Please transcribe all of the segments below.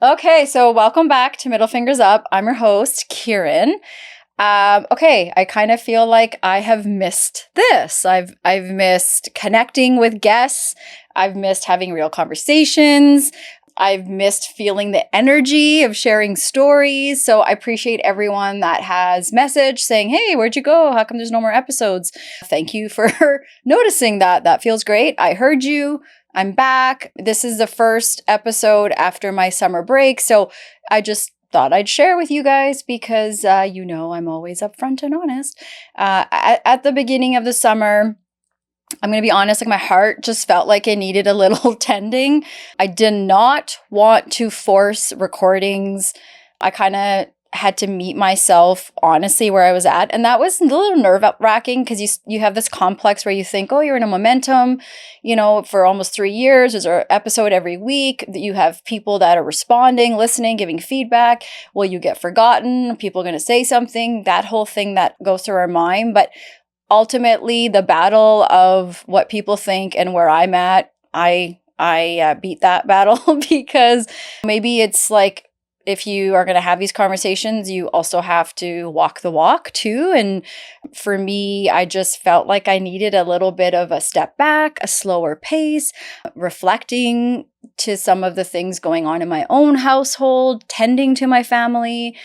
Okay. So welcome back to Middle Fingers Up. I'm your host, Kieran. I kind of feel like I have missed this. I've missed connecting with guests. I've missed having real conversations. I've missed feeling the energy of sharing stories. So I appreciate everyone that has messaged saying, hey, where'd you go? How come there's no more episodes? Thank you for noticing that. That feels great. I heard you. I'm back. This is the first episode after my summer break. So I just thought I'd share with you guys because, I'm always upfront and honest. At the beginning of the summer, I'm going to be honest, like my heart just felt like it needed a little tending. I did not want to force recordings. I kind of had to meet myself honestly where I was at. And that was a little nerve-wracking because you have this complex where you think, oh, you're in a momentum, for almost 3 years. There's an episode every week. You have people that are responding, listening, giving feedback. Will you get forgotten? People are going to say something, that whole thing that goes through our mind. But ultimately, the battle of what people think and where I'm at, I beat that battle because maybe it's like, if you are going to have these conversations, you also have to walk the walk too. And for me, I just felt like I needed a little bit of a step back, a slower pace, reflecting to some of the things going on in my own household, tending to my family,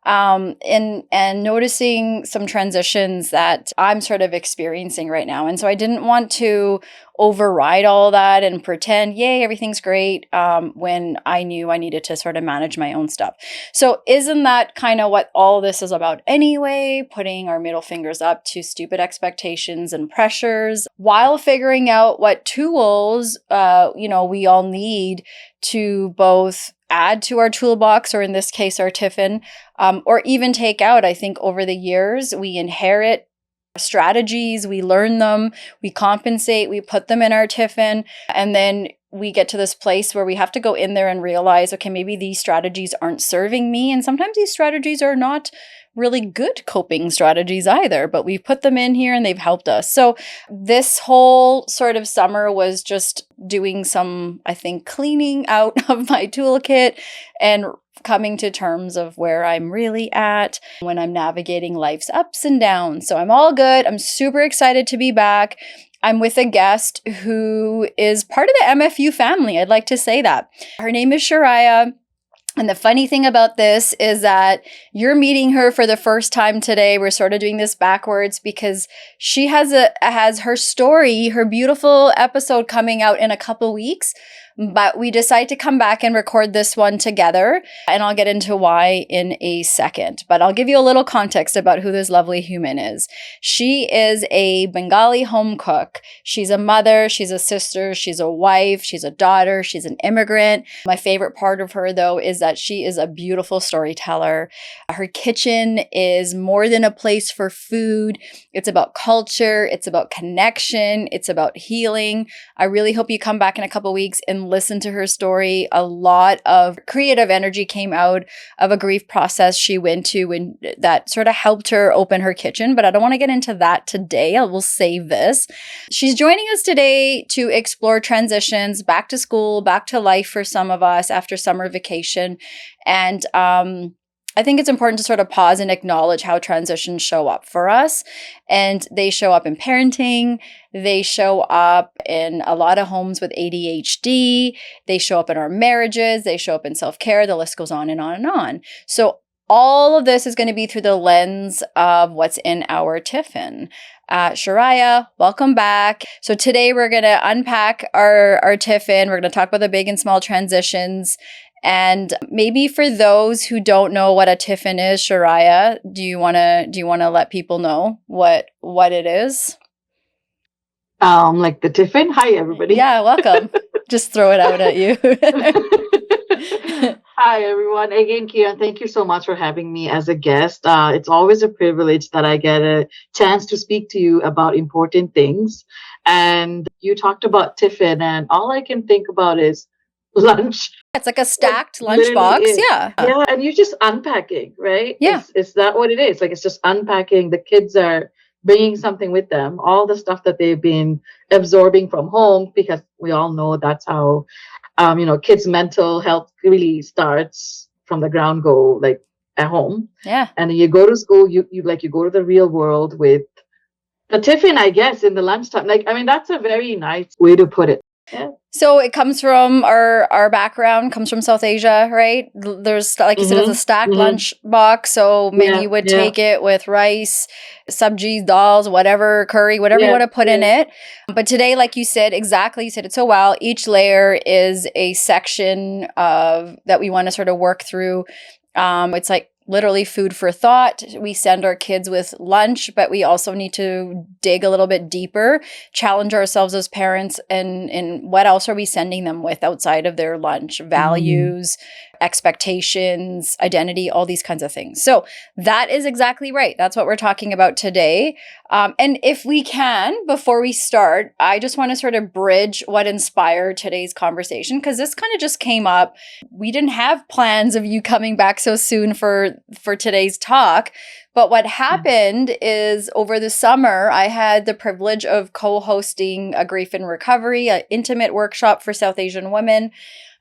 and noticing some transitions that I'm sort of experiencing right now. And so I didn't want to override all that and pretend, yay, everything's great, when I knew I needed to sort of manage my own stuff. So isn't that kind of what all this is about anyway? Putting our middle fingers up to stupid expectations and pressures while figuring out what tools, we all need to both add to our toolbox, or in this case, our Tiffin, or even take out. I think over the years, we inherit strategies, we learn them, we compensate, we put them in our Tiffin, and then we get to this place where we have to go in there and realize, okay, maybe these strategies aren't serving me. And sometimes these strategies are not really good coping strategies either, but we've put them in here and they've helped us. So this whole sort of summer was just doing some, I think, cleaning out of my toolkit and coming to terms of where I'm really at when I'm navigating life's ups and downs. So I'm all good. I'm super excited to be back. I'm with a guest who is part of the MFU family. I'd like to say that. Her name is Shuraya. And the funny thing about this is that you're meeting her for the first time today. We're sort of doing this backwards because she has her story, her beautiful episode coming out in a couple weeks. But we decided to come back and record this one together. And I'll get into why in a second. But I'll give you a little context about who this lovely human is. She is a Bengali home cook. She's a mother, she's a sister, she's a wife, she's a daughter, she's an immigrant. My favorite part of her, though, is that she is a beautiful storyteller. Her kitchen is more than a place for food. It's about culture. It's about connection. It's about healing. I really hope you come back in a couple weeks and listen to her story. A lot of creative energy came out of a grief process she went to and that sort of helped her open her kitchen. But I don't want to get into that today. I will save this. She's joining us today to explore transitions back to school, back to life for some of us after summer vacation. And I think it's important to sort of pause and acknowledge how transitions show up for us. And they show up in parenting. They show up in a lot of homes with ADHD. They show up in our marriages. They show up in self-care. The list goes on and on and on. So all of this is going to be through the lens of what's in our Tiffin. Shuraya, welcome back. So today we're going to unpack our Tiffin. We're going to talk about the big and small transitions. And maybe for those who don't know what a Tiffin is, Shuraya, do you want to let people know what it is? Like the Tiffin? Hi, everybody. Yeah, welcome. Just throw it out at you. Hi, everyone. Again, Kiran, thank you so much for having me as a guest. It's always a privilege that I get a chance to speak to you about important things. And you talked about Tiffin, and all I can think about is lunch. It's like a It stacked literally lunchbox. is. Yeah. Yeah, and you're just unpacking, right? Yeah. Is that what it is? Like it's just unpacking. The kids are bringing something with them, all the stuff that they've been absorbing from home, because we all know that's how kids' mental health really starts from the ground go like at home. Yeah. And then you go to school, you go to the real world with the tiffin, I guess, in the lunchtime. Like, I mean, that's a very nice way to put it. Yeah. So it comes from our background comes from South Asia, right? There's, like you said, it's a Mm-hmm. stacked Mm-hmm. lunch box. So many Yeah. would Yeah. take it with rice, sabji, dals, whatever, curry, whatever you Yeah. want to put in Yeah. it. But today, like you said, exactly, you said it so well. Each layer is a section of that we want to sort of work through. It's like literally food for thought. We send our kids with lunch, but we also need to dig a little bit deeper, challenge ourselves as parents, and what else are we sending them with outside of their lunch? Mm. Values, expectations, identity, all these kinds of things. So that is exactly right. That's what we're talking about today. And if we can, before we start, I just want to sort of bridge what inspired today's conversation, because this kind of just came up. We didn't have plans of you coming back so soon for today's talk. But what happened is over the summer, I had the privilege of co-hosting a grief and recovery, an intimate workshop for South Asian women,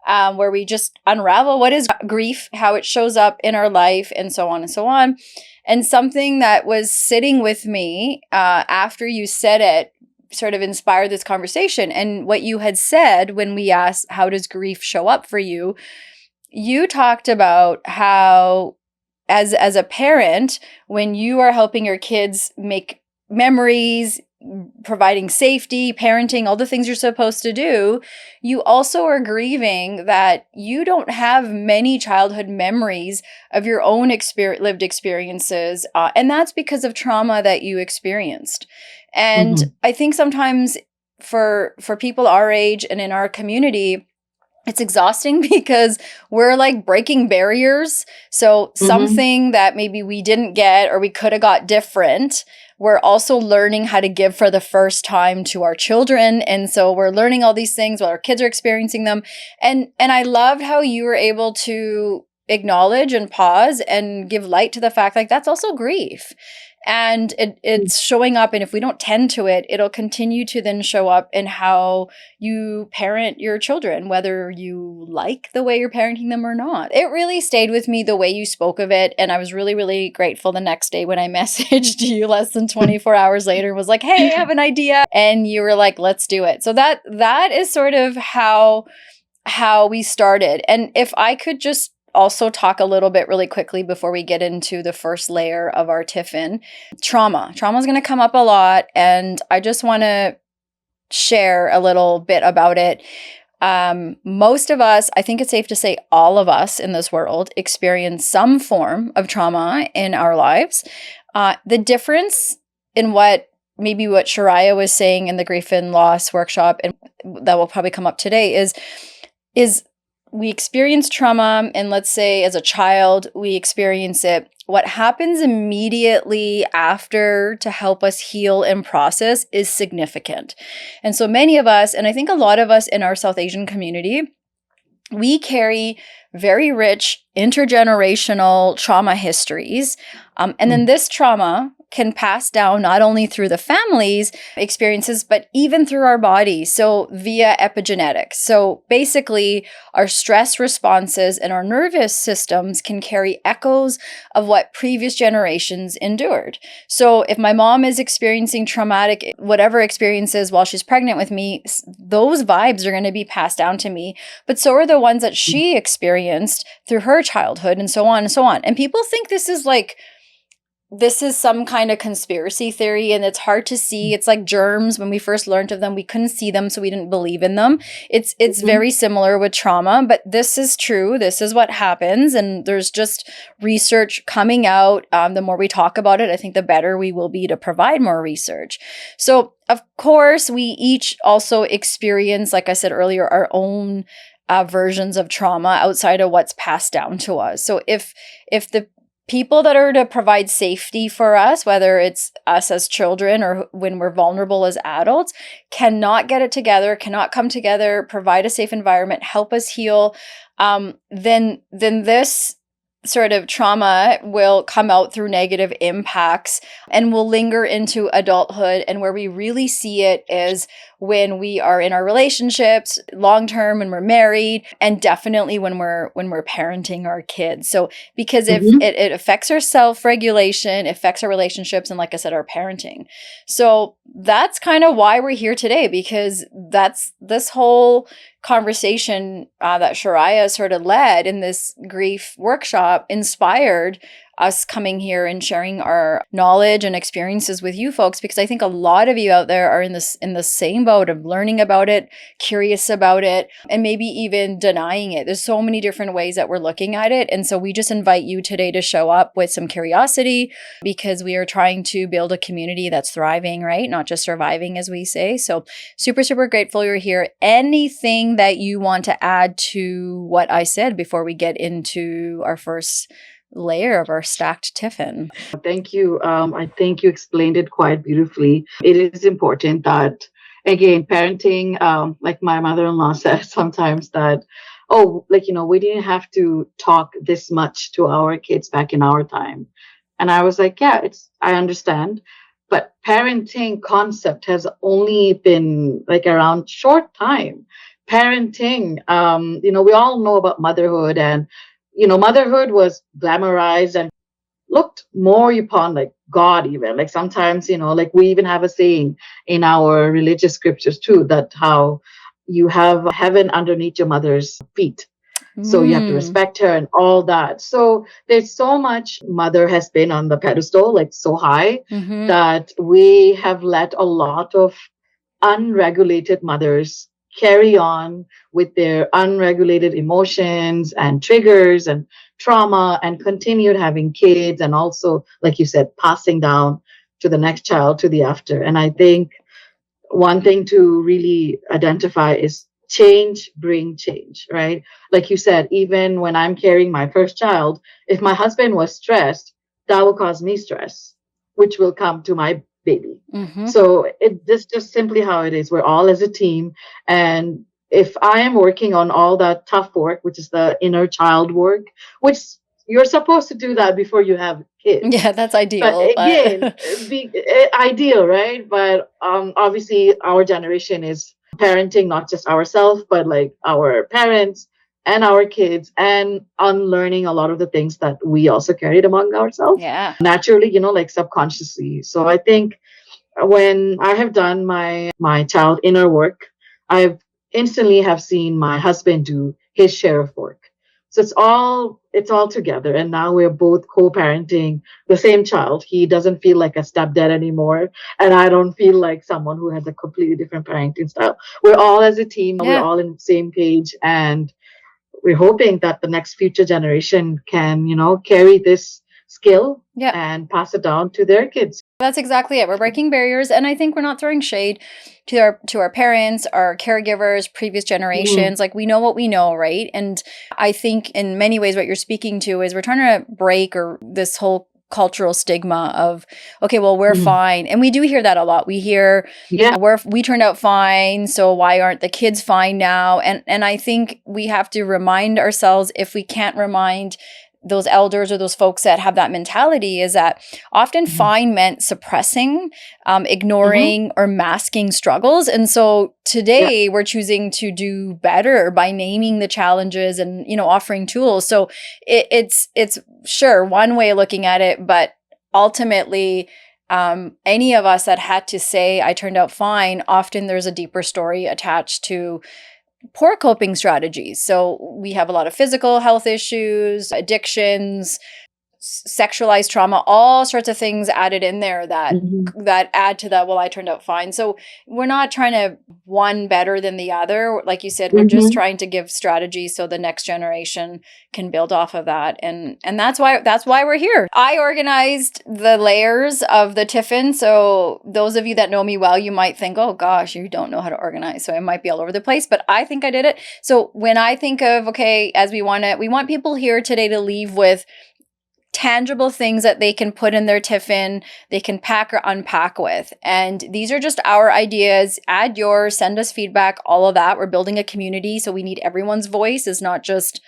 where we just unravel what is grief, how it shows up in our life, and so on and so on. And something that was sitting with me after you said it sort of inspired this conversation. And what you had said when we asked, how does grief show up for you? You talked about how, as a parent, when you are helping your kids make memories, providing safety, parenting, all the things you're supposed to do, you also are grieving that you don't have many childhood memories of your own lived experiences. And that's because of trauma that you experienced. And Mm-hmm. I think sometimes for people our age and in our community, it's exhausting because we're like breaking barriers. So Mm-hmm. something that maybe we didn't get or we could have got different, we're also learning how to give for the first time to our children. And so we're learning all these things while our kids are experiencing them. And I loved how you were able to acknowledge and pause and give light to the fact like that's also grief. And it's showing up. And if we don't tend to it, it'll continue to then show up in how you parent your children, whether you like the way you're parenting them or not. It really stayed with me the way you spoke of it. And I was really, really grateful the next day when I messaged you less than 24 hours later and was like, hey, I have an idea. And you were like, let's do it. So that is sort of how we started. And if I could just also talk a little bit really quickly before we get into the first layer of our Tiffin. Trauma is going to come up a lot, and I just want to share a little bit about it. Most of us, I think it's safe to say all of us in this world experience some form of trauma in our lives. The difference in what Shuraya was saying in the grief and loss workshop, and that will probably come up today, is we experience trauma, and let's say as a child, we experience it. What happens immediately after to help us heal and process is significant. And so many of us, and I think a lot of us in our South Asian community, we carry very rich intergenerational trauma histories. And then this trauma can pass down not only through the family's experiences, but even through our bodies. So via epigenetics. So basically, our stress responses and our nervous systems can carry echoes of what previous generations endured. So if my mom is experiencing traumatic, whatever experiences while she's pregnant with me, those vibes are going to be passed down to me. But so are the ones that she experienced through her childhood, and so on and so on. And people think this is some kind of conspiracy theory, and it's hard to see. It's like germs. When we first learned of them, we couldn't see them, so we didn't believe in them. It's very similar with trauma, but this is true. This is what happens, and there's just research coming out. The more we talk about it, I think the better we will be to provide more research. So, of course, we each also experience, like I said earlier, our own versions of trauma outside of what's passed down to us. So if the people that are to provide safety for us, whether it's us as children or when we're vulnerable as adults, cannot get it together, cannot come together, provide a safe environment, help us heal, then this sort of trauma will come out through negative impacts and will linger into adulthood. And where we really see it is when we are in our relationships long term, when we're married, and definitely when we're parenting our kids. So because if it affects our self-regulation, affects our relationships, and like I said, our parenting. So that's kind of why we're here today, because that's this whole conversation that Shuraya sort of led in this grief workshop inspired us coming here and sharing our knowledge and experiences with you folks, because I think a lot of you out there are in the same boat of learning about it, curious about it, and maybe even denying it. There's so many different ways that we're looking at it. And so we just invite you today to show up with some curiosity, because we are trying to build a community that's thriving, right? Not just surviving, as we say. So super, super grateful you're here. Anything that you want to add to what I said before we get into our first layer of our stacked Tiffin? Thank you. I think you explained it quite beautifully. It is important that, again, parenting, like my mother-in-law says sometimes that, oh, like, we didn't have to talk this much to our kids back in our time. And I was like, yeah, I understand. But parenting concept has only been like around short time. Parenting, we all know about motherhood, and motherhood was glamorized and looked more upon like God, even like sometimes, like we even have a saying in our religious scriptures too, that how you have heaven underneath your mother's feet. So you have to respect her and all that. So there's so much mother has been on the pedestal, like so high, that we have let a lot of unregulated mothers carry on with their unregulated emotions and triggers and trauma, and continued having kids, and also, like you said, passing down to the next child, to the after. And I think one thing to really identify is change bring change, right? Like you said, even when I'm carrying my first child, if my husband was stressed, that will cause me stress, which will come to my baby. So this just simply how it is. We're all as a team. And if I am working on all that tough work, which is the inner child work, which you're supposed to do that before you have kids. Yeah, that's ideal. But again, ideal, right? But obviously our generation is parenting not just ourselves, but like our parents and our kids, and unlearning a lot of the things that we also carried among ourselves. Yeah. Naturally, like subconsciously. So I think when I have done my child inner work, I've instantly have seen my husband do his share of work. So it's all together. And now we're both co-parenting the same child. He doesn't feel like a stepdad anymore. And I don't feel like someone who has a completely different parenting style. We're all as a team. We're all on the same page. And we're hoping that the next future generation can, carry this skill and pass it down to their kids. That's exactly it. We're breaking barriers, and I think we're not throwing shade to our parents, our caregivers, previous generations. Like, we know what we know, right? And I think in many ways what you're speaking to is we're trying to break this whole cultural stigma of, okay, well, we're fine. And we do hear that a lot. We hear, we turned out fine, so why aren't the kids fine now? And I think we have to remind ourselves, if we can't remind those elders or those folks that have that mentality, is that often fine meant suppressing, ignoring, or masking struggles. And so today we're choosing to do better by naming the challenges and, offering tools. So it's sure one way of looking at it, but ultimately, any of us that had to say, I turned out fine, often there's a deeper story attached to poor coping strategies. So we have a lot of physical health issues, addictions, sexualized trauma, all sorts of things added in there that Mhm. that add to that. Well, I turned out fine. So we're not trying to one better than the other. Like you said, we're just Mhm. trying to give strategies so the next generation can build off of that. And that's why we're here. I organized the layers of the Tiffin. So those of you that know me well, you might think, oh gosh, you don't know how to organize. So it might be all over the place, but I think I did it. So when I think of, okay, as we want people here today to leave with tangible things that they can put in their Tiffin, they can pack or unpack with. And these are just our ideas. Add yours, send us feedback, all of that. We're building a community, so we need everyone's voice. It's not just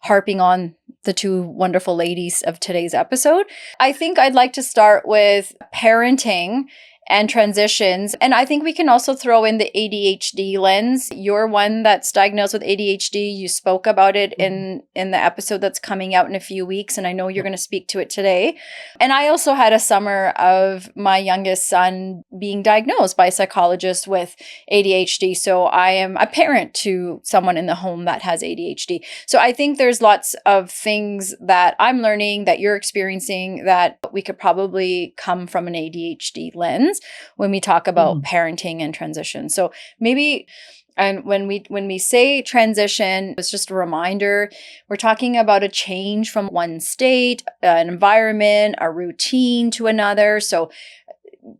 harping on the two wonderful ladies of today's episode. I think I'd like to start with parenting and transitions. And I think we can also throw in the ADHD lens. You're one that's diagnosed with ADHD. You spoke about it in the episode that's coming out in a few weeks, and I know you're going to speak to it today. And I also had a summer of my youngest son being diagnosed by a psychologist with ADHD. So I am a parent to someone in the home that has ADHD. So I think there's lots of things that I'm learning, that you're experiencing, that we could probably come from an ADHD lens when we talk about parenting and transition. So maybe, and when we say transition, it's just a reminder, we're talking about a change from one state, an environment, a routine to another. So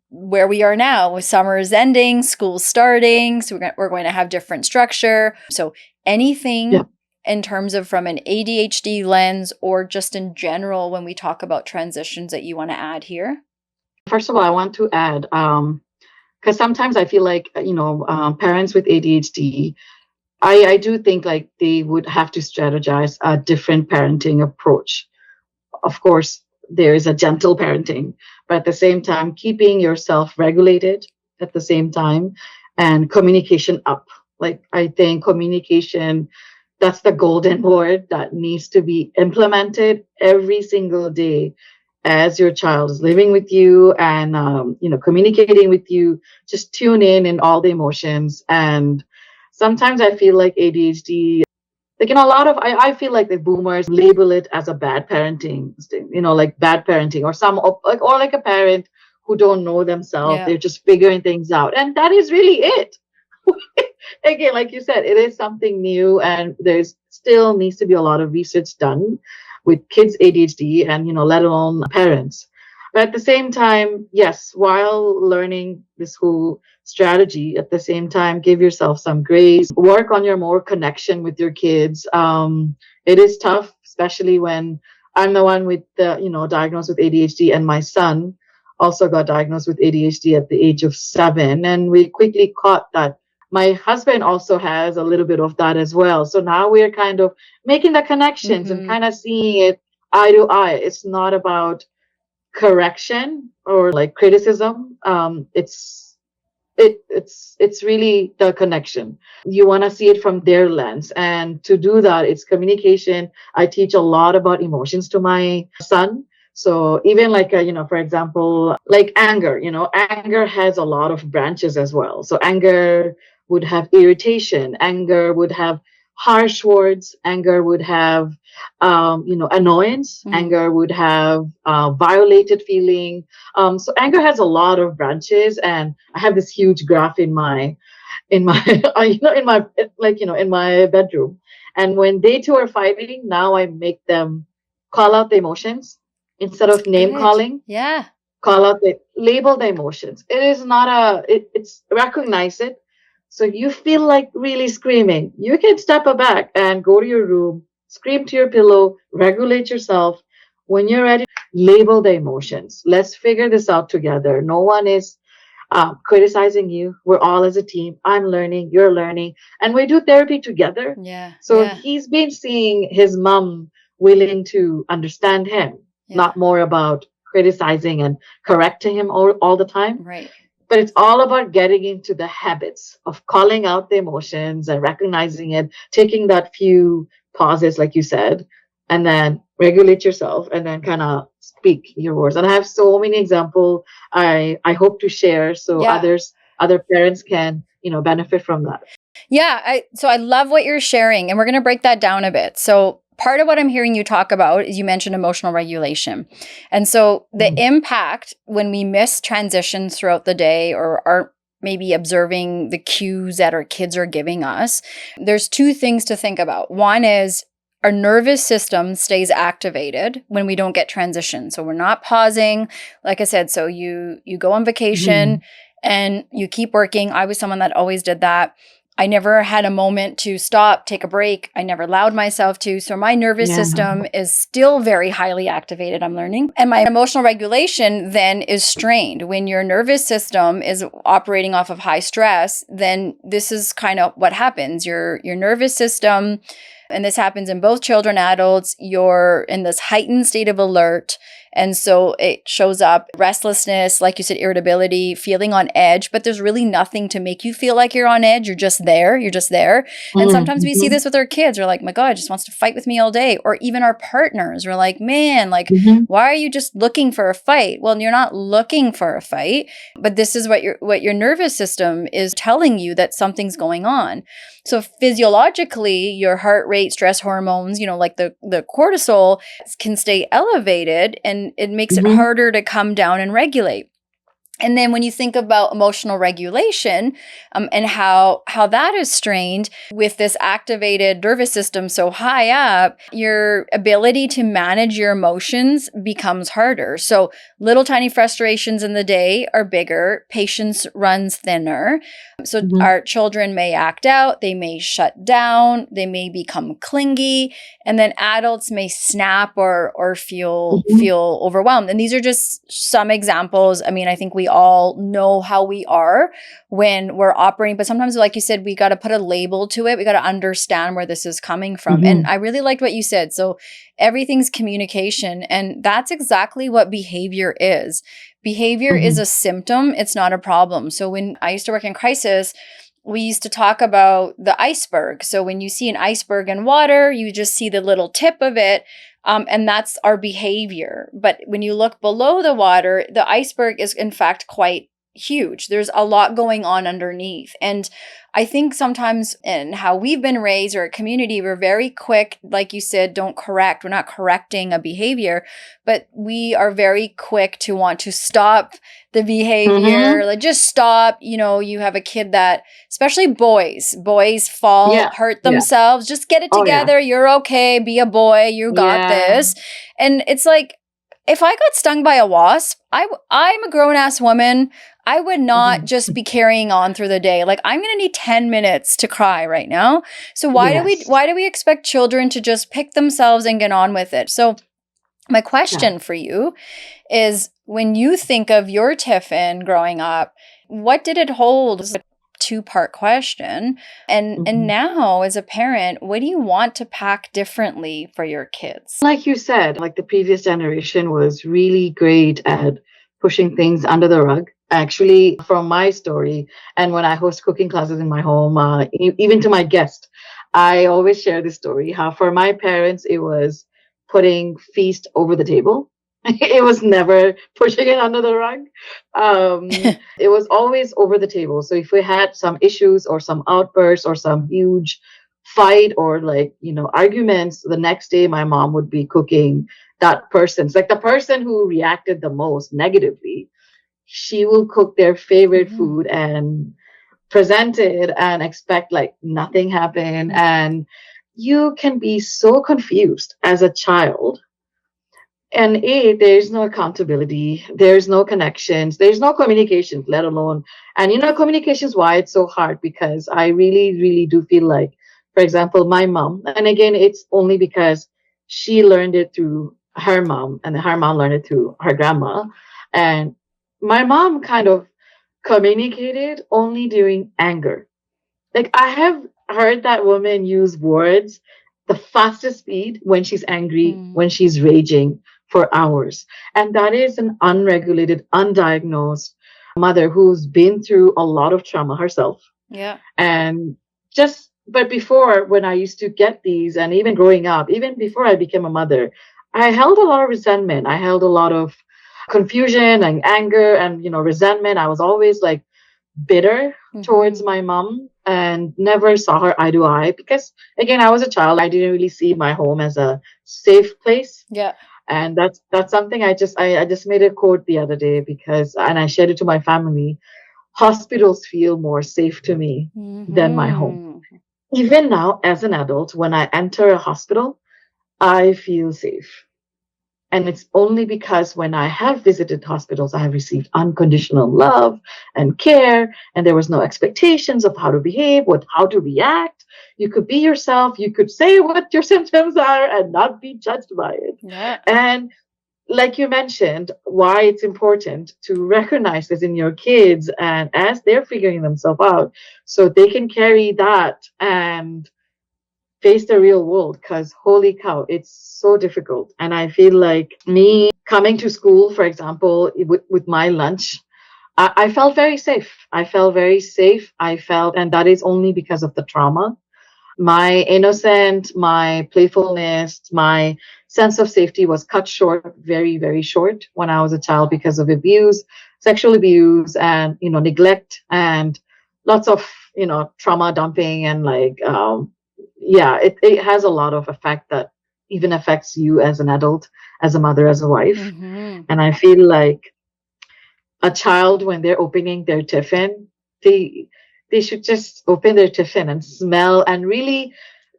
where we are now, with summer is ending, school's starting, so we're going to have different structure. So anything Yeah. in terms of from an ADHD lens or just in general when we talk about transitions that you want to add here? First of all, I want to add, because sometimes I feel like, parents with ADHD, I do think like they would have to strategize a different parenting approach. Of course, there is a gentle parenting, but at the same time, keeping yourself regulated at the same time and communication up. Like, I think communication, that's the golden word that needs to be implemented every single day as your child is living with you and communicating with you. Just tune in all the emotions. And sometimes I feel like ADHD, like, a lot of, I feel like the boomers label it as a bad parenting, like bad parenting, or like a parent who don't know themselves. Yeah. They're just figuring things out. And that is really it. Again, like you said, it is something new, and there's still needs to be a lot of research done with kids ADHD and, let alone parents. But at the same time, yes, while learning this whole strategy, at the same time, give yourself some grace, work on your more connection with your kids. It is tough, especially when I'm the one with the, diagnosed with ADHD, and my son also got diagnosed with ADHD at the age of 7. And we quickly caught that my husband also has a little bit of that as well. So now we're kind of making the connections and kind of seeing it eye to eye. It's not about correction or like criticism. It's really the connection. You want to see it from their lens, and to do that, it's communication. I teach a lot about emotions to my son. So even like for example, like anger, anger has a lot of branches as well. So anger would have irritation, anger would have harsh words, anger would have annoyance, anger would have violated feeling. So anger has a lot of branches, and I have this huge graph in my in my bedroom. And when they two are fighting, now I make them call out the emotions instead of name Good. calling. Yeah. Call out the label the emotions. It is not it's recognize it. So you feel like really screaming, you can step back and go to your room, scream to your pillow, regulate yourself. When you're ready, label the emotions. Let's figure this out together. No one is criticizing you. We're all as a team. I'm learning, you're learning, and we do therapy together. Yeah. So Yeah. he's been seeing his mom willing to understand him, Yeah. not more about criticizing and correcting him all the time. Right. But it's all about getting into the habits of calling out the emotions and recognizing it, taking that few pauses, like you said, and then regulate yourself and then kind of speak your words. And I have so many examples I hope to share so Yeah. other parents can, benefit from that. Yeah. So I love what you're sharing, and we're going to break that down a bit. So part of what I'm hearing you talk about is you mentioned emotional regulation. And so the impact when we miss transitions throughout the day or aren't maybe observing the cues that our kids are giving us, there's two things to think about. One is our nervous system stays activated when we don't get transition. So we're not pausing. Like I said, so you go on vacation and you keep working. I was someone that always did that. I never had a moment to stop, take a break. I never allowed myself to. So my nervous system is still very highly activated, I'm learning. And my emotional regulation then is strained. When your nervous system is operating off of high stress, then this is kind of what happens. Your nervous system, and this happens in both children and adults, you're in this heightened state of alert. And so it shows up restlessness, like you said, irritability, feeling on edge, but there's really nothing to make you feel like you're on edge. You're just there. You're just there. And sometimes we see this with our kids. We're like, my God, just wants to fight with me all day. Or even our partners. We're like, man, like, why are you just looking for a fight? Well, you're not looking for a fight, but this is what your nervous system is telling you that something's going on. So physiologically, your heart rate, stress hormones, like the cortisol can stay elevated, and it makes it harder to come down and regulate. And then when you think about emotional regulation and how that is strained with this activated nervous system so high up, your ability to manage your emotions becomes harder. So little tiny frustrations in the day are bigger. Patience runs thinner. So our children may act out, they may shut down, they may become clingy, and then adults may snap or feel overwhelmed. And these are just some examples. I mean, I think we all know how we are when we're operating, but sometimes, like you said, we got to put a label to it. We got to understand where this is coming from. And I really liked what you said. So everything's communication, and that's exactly what behavior is. Behavior is a symptom. It's not a problem. So when I used to work in crisis, we used to talk about the iceberg. So when you see an iceberg in water, you just see the little tip of it. And that's our behavior. But when you look below the water, the iceberg is in fact quite huge. There's a lot going on underneath. And I think sometimes in how we've been raised or a community, we're very quick, like you said, don't correct. We're not correcting a behavior, but we are very quick to want to stop the behavior. Like just stop. You have a kid that, especially boys fall, hurt themselves. Just get it together. You're okay. Be a boy. You got this. And it's like, if I got stung by a wasp, I'm a grown-ass woman. I would not just be carrying on through the day. Like, I'm going to need 10 minutes to cry right now. So why do we expect children to just pick themselves and get on with it? So my question for you is, when you think of your Tiffin growing up, what did it hold? It's a two-part question. And now as a parent, what do you want to pack differently for your kids? Like you said, like the previous generation was really great at pushing things under the rug. Actually, from my story, and when I host cooking classes in my home, even to my guest, I always share this story, how for my parents, it was putting feast over the table. It was never pushing it under the rug. It was always over the table. So if we had some issues or some outbursts or some huge fight or arguments, the next day my mom would be cooking that person's, like the person who reacted the most negatively. She will cook their favorite food and present it and expect like nothing happened. And you can be so confused as a child. And there's no accountability, there's no connections, there's no communication, let alone, and communication is why it's so hard, because I really, really do feel like, for example, my mom, and again, it's only because she learned it through her mom, and her mom learned it through her grandma. And my mom kind of communicated only during anger. Like, I have heard that woman use words the fastest speed when she's angry, when she's raging for hours. And that is an unregulated, undiagnosed mother who's been through a lot of trauma herself. Yeah. And but before, when I used to get these, and even growing up, even before I became a mother, I held a lot of resentment. I held a lot of confusion and anger and resentment. I was always like bitter towards Mhm. my mom and never saw her eye to eye because, again, I was a child. I didn't really see my home as a safe place. Yeah. And that's something I just made a quote the other day because, and I shared it to my family. Hospitals feel more safe to me than my home. Mhm. Even now, as an adult, when I enter a hospital, I feel safe. And it's only because when I have visited hospitals, I have received unconditional love and care, and there was no expectations of how to behave, how to react. You could be yourself, you could say what your symptoms are and not be judged by it. Yeah. And like you mentioned, why it's important to recognize this in your kids and as they're figuring themselves out, so they can carry that and face the real world, because holy cow, it's so difficult. And I feel like me coming to school, for example, with my lunch, I felt very safe. I felt very safe. And that is only because of the trauma. My innocent, my playfulness, my sense of safety was cut short, very, very short when I was a child because of abuse, sexual abuse, and, neglect, and lots of, trauma dumping. And like, yeah, it has a lot of effect that even affects you as an adult, as a mother, as a wife. Mhm. And I feel like a child, when they're opening their tiffin, they they should just open their tiffin and smell and really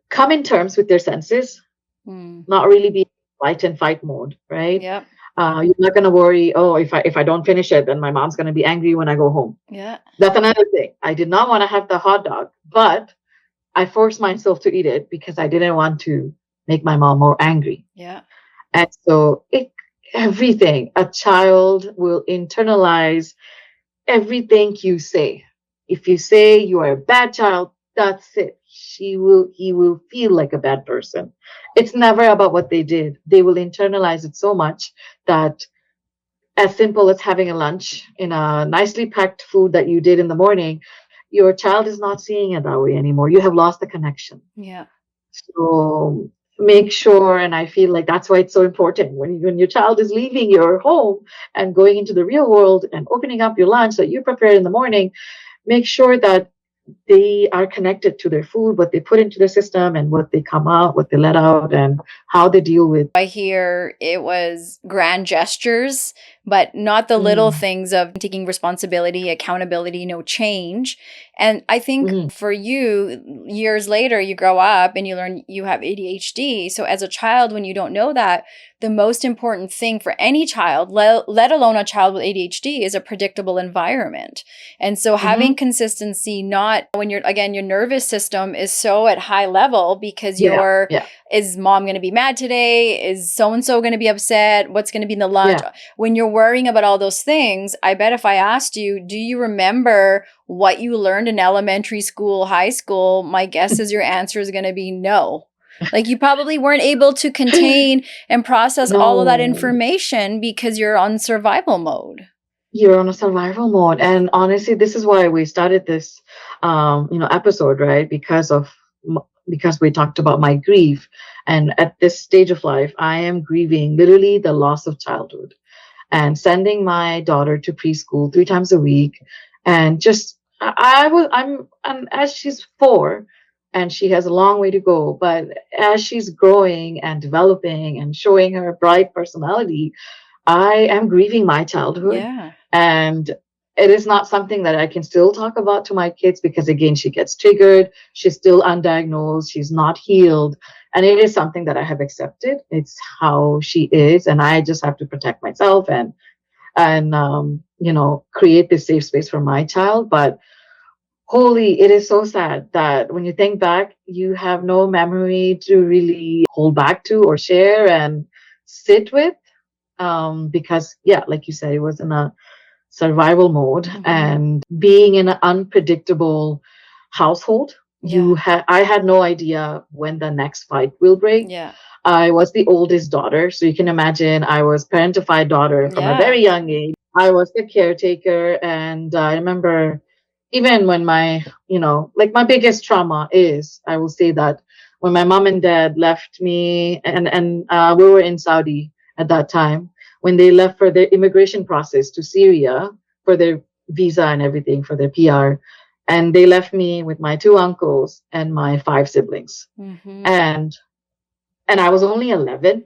come in terms with their senses, Mm. not really be fight and fight mode, right? Yep. You're not gonna worry, oh, if I don't finish it, then my mom's gonna be angry when I go home. Yeah. That's another thing. I did not want to have the hot dog, but I forced myself to eat it because I didn't want to make my mom more angry. Yeah. And so everything, a child will internalize everything you say. If you say you are a bad child, that's it. He will feel like a bad person. It's never about what they did. They will internalize it so much that, as simple as having a lunch in a nicely packed food that you did in the morning, your child is not seeing it that way anymore. You have lost the connection. Yeah. So make sure, and I feel like that's why it's so important when your child is leaving your home and going into the real world and opening up your lunch that you prepared in the morning, make sure that they are connected to their food, what they put into the system, and what they come out, what they let out, and how they deal with. I hear it was grand gestures, but not the little Mm, things of taking responsibility, accountability, no change. And I think mhm, for you, years later, you grow up and you learn you have ADHD. So as a child, when you don't know that, the most important thing for any child, let alone a child with ADHD, is a predictable environment. And so having mhm. consistency, not when you're, again, your nervous system is so at high level because Yeah, you're, yeah, is mom going to be mad today? Is so and so going to be upset? What's going to be in the lunch? yeah. When you're worrying about all those things, I bet if I asked you, do you remember what you learned in elementary school, high school? My guess is your answer is going to be no. Like you probably weren't able to contain and process all of that No, information because you're on survival mode. you're on a survival mode, and honestly, this is why we started this, episode, right? Because we talked about my grief, and at this stage of life, I am grieving literally the loss of childhood, and sending my daughter to preschool 3 times a week, and just I was I'm and as she's 4, and she has a long way to go, but as she's growing and developing and showing her bright personality, I am grieving my childhood. Yeah. And it is not something that I can still talk about to my kids because, again, she gets triggered. She's still undiagnosed. She's not healed. And it is something that I have accepted. It's how she is. And I just have to protect myself and create this safe space for my child. But holy, it is so sad that when you think back, you have no memory to really hold back to or share and sit with, because, yeah, like you said, it was in a survival mode, Mm-hmm. and being in an unpredictable household, Yeah. I had no idea when the next fight will break. Yeah. I was the oldest daughter, so you can imagine I was parentified daughter from a Yeah. very young age. I was the caretaker, and I remember, even when like my biggest trauma is, I will say that, when my mom and dad left me, and we were in Saudi at that time, when they left for their immigration process to Syria for their visa and everything for their PR. And they left me with my two uncles and my five siblings. Mm-hmm. And I was only 11.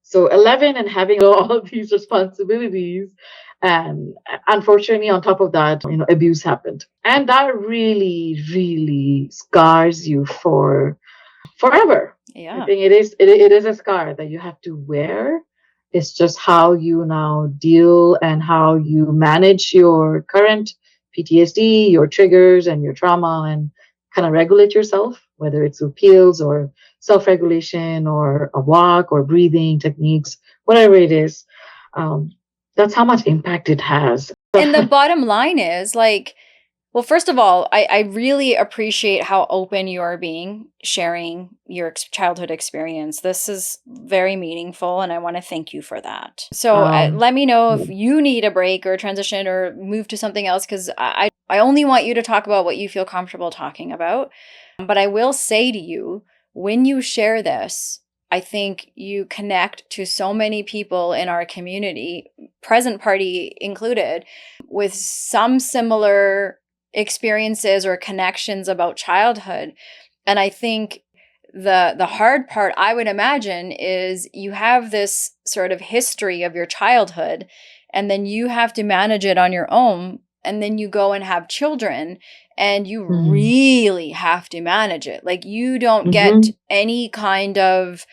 So 11 and having all of these responsibilities. And unfortunately, on top of that, abuse happened. And that really, really scars you for forever. I Yeah. think it is a scar that you have to wear. It's just how you now deal and how you manage your current PTSD, your triggers and your trauma, and kind of regulate yourself, whether it's through pills or self-regulation or a walk or breathing techniques, whatever it is. Um, that's how much impact it has. And the bottom line is like, well, first of all, I really appreciate how open you are being, sharing your childhood experience. This is very meaningful, and I want to thank you for that. So let me know if you need a break or transition or move to something else, because I only want you to talk about what you feel comfortable talking about. But I will say to you, when you share this, I think you connect to so many people in our community, present party included, with some similar experiences or connections about childhood. And I think the hard part, I would imagine, is you have this sort of history of your childhood, and then you have to manage it on your own, and then you go and have children, and you really have to manage it. Like, you don't get any kind of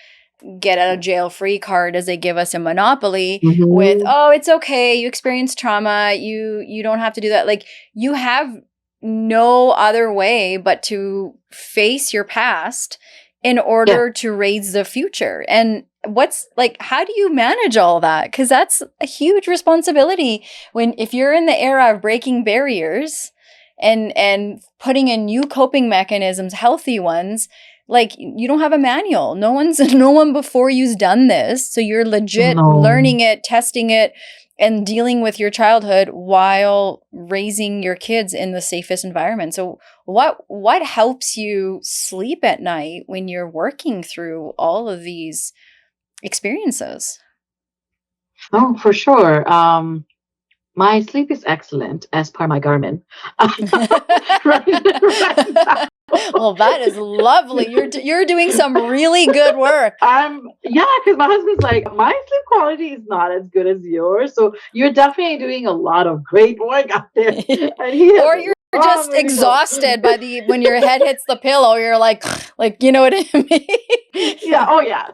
get out of jail free card as they give us in Monopoly with, oh, it's okay, you experienced trauma, you don't have to do that. Like, you have no other way but to face your past in order to raise the future. And what's like, how do you manage all that? Because that's a huge responsibility if you're in the era of breaking barriers and putting in new coping mechanisms, healthy ones. Like, you don't have a manual. No one before you's done this. So you're legit learning it, testing it, and dealing with your childhood while raising your kids in the safest environment. So what helps you sleep at night when you're working through all of these experiences? Oh, for sure. My sleep is excellent as per my Garmin. right. Well, that is lovely. You're doing some really good work. Because my husband's like, my sleep quality is not as good as yours, so you're definitely doing a lot of great work out there. And or you're just exhausted by when your head hits the pillow. You're like, you know what I mean? Yeah. Oh yeah.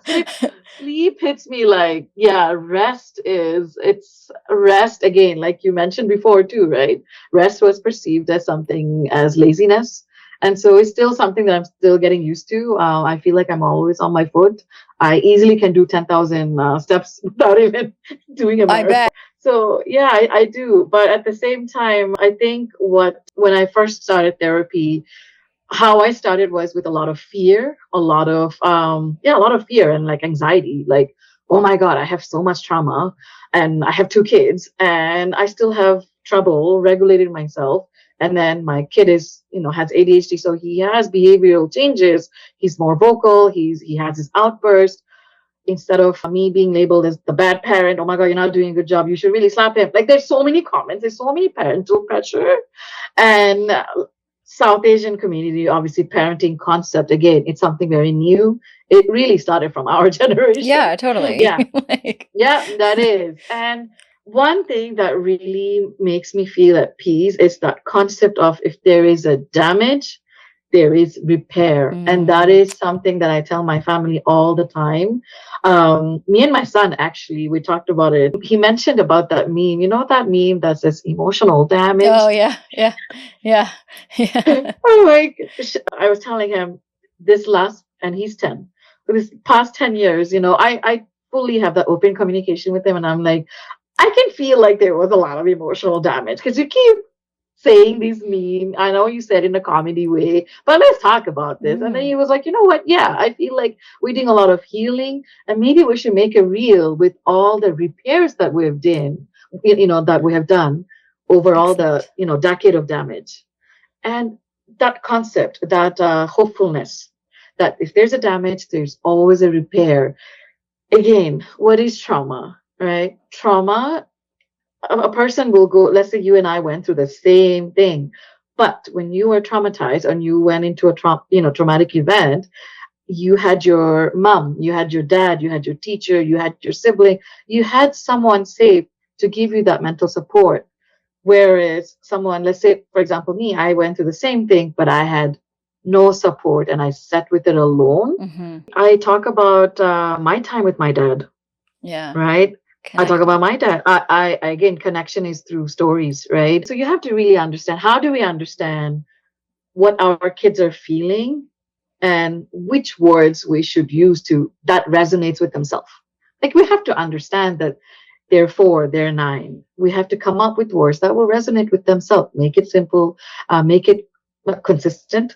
Sleep hits me like, it's rest again, like you mentioned before too, right? Rest was perceived as something as laziness. And so it's still something that I'm still getting used to. I feel like I'm always on my foot. I easily can do 10,000 steps without even doing a marathon. I bet. So yeah, I do. But at the same time, I think when I first started therapy, how I started was with a lot of fear, a lot of fear and like anxiety, like, oh my God, I have so much trauma and I have two kids and I still have trouble regulating myself. And then my kid has ADHD, so he has behavioral changes. He's more vocal. He has his outburst. Instead of me being labeled as the bad parent, oh my God, you're not doing a good job, you should really slap him. Like, there's so many comments, there's so many parental pressure. And South Asian community, obviously, parenting concept, again, it's something very new. It really started from our generation. Yeah, totally. Yeah. Yeah, that is. And one thing that really makes me feel at peace is that concept of, if there is a damage, there is repair. And that is something that I tell my family all the time. Me and my son, actually, we talked about it. He mentioned about that meme. You know that meme that says emotional damage? Oh, yeah. I was telling him and he's 10. For this past 10 years, I fully have that open communication with him. And I'm like, I can feel like there was a lot of emotional damage because you keep saying these memes. I know you said in a comedy way, but let's talk about this. And then he was like, you know what? Yeah, I feel like we're doing a lot of healing, and maybe we should make a reel with all the repairs that that we have done over all the, decade of damage. And that concept, that hopefulness, that if there's a damage, there's always a repair. Again, what is trauma, right? Trauma, a person will go, let's say you and I went through the same thing, But when you were traumatized and you went into a traumatic event, you had your mom, you had your dad, you had your teacher, you had your sibling, you had someone safe to give you that mental support. Whereas someone, let's say, for example, me, I went through the same thing, but I had no support and I sat with it alone. Mm-hmm. I talk about my time with my dad, Yeah. right? I talk Connecting. about my dad. I again, connection is through stories, right? So you have to really understand, how do we understand what our kids are feeling and which words we should use to that resonates with themselves. Like we have to understand that they're 4, they're 9. We have to come up with words that will resonate with themselves. Make it simple, make it consistent.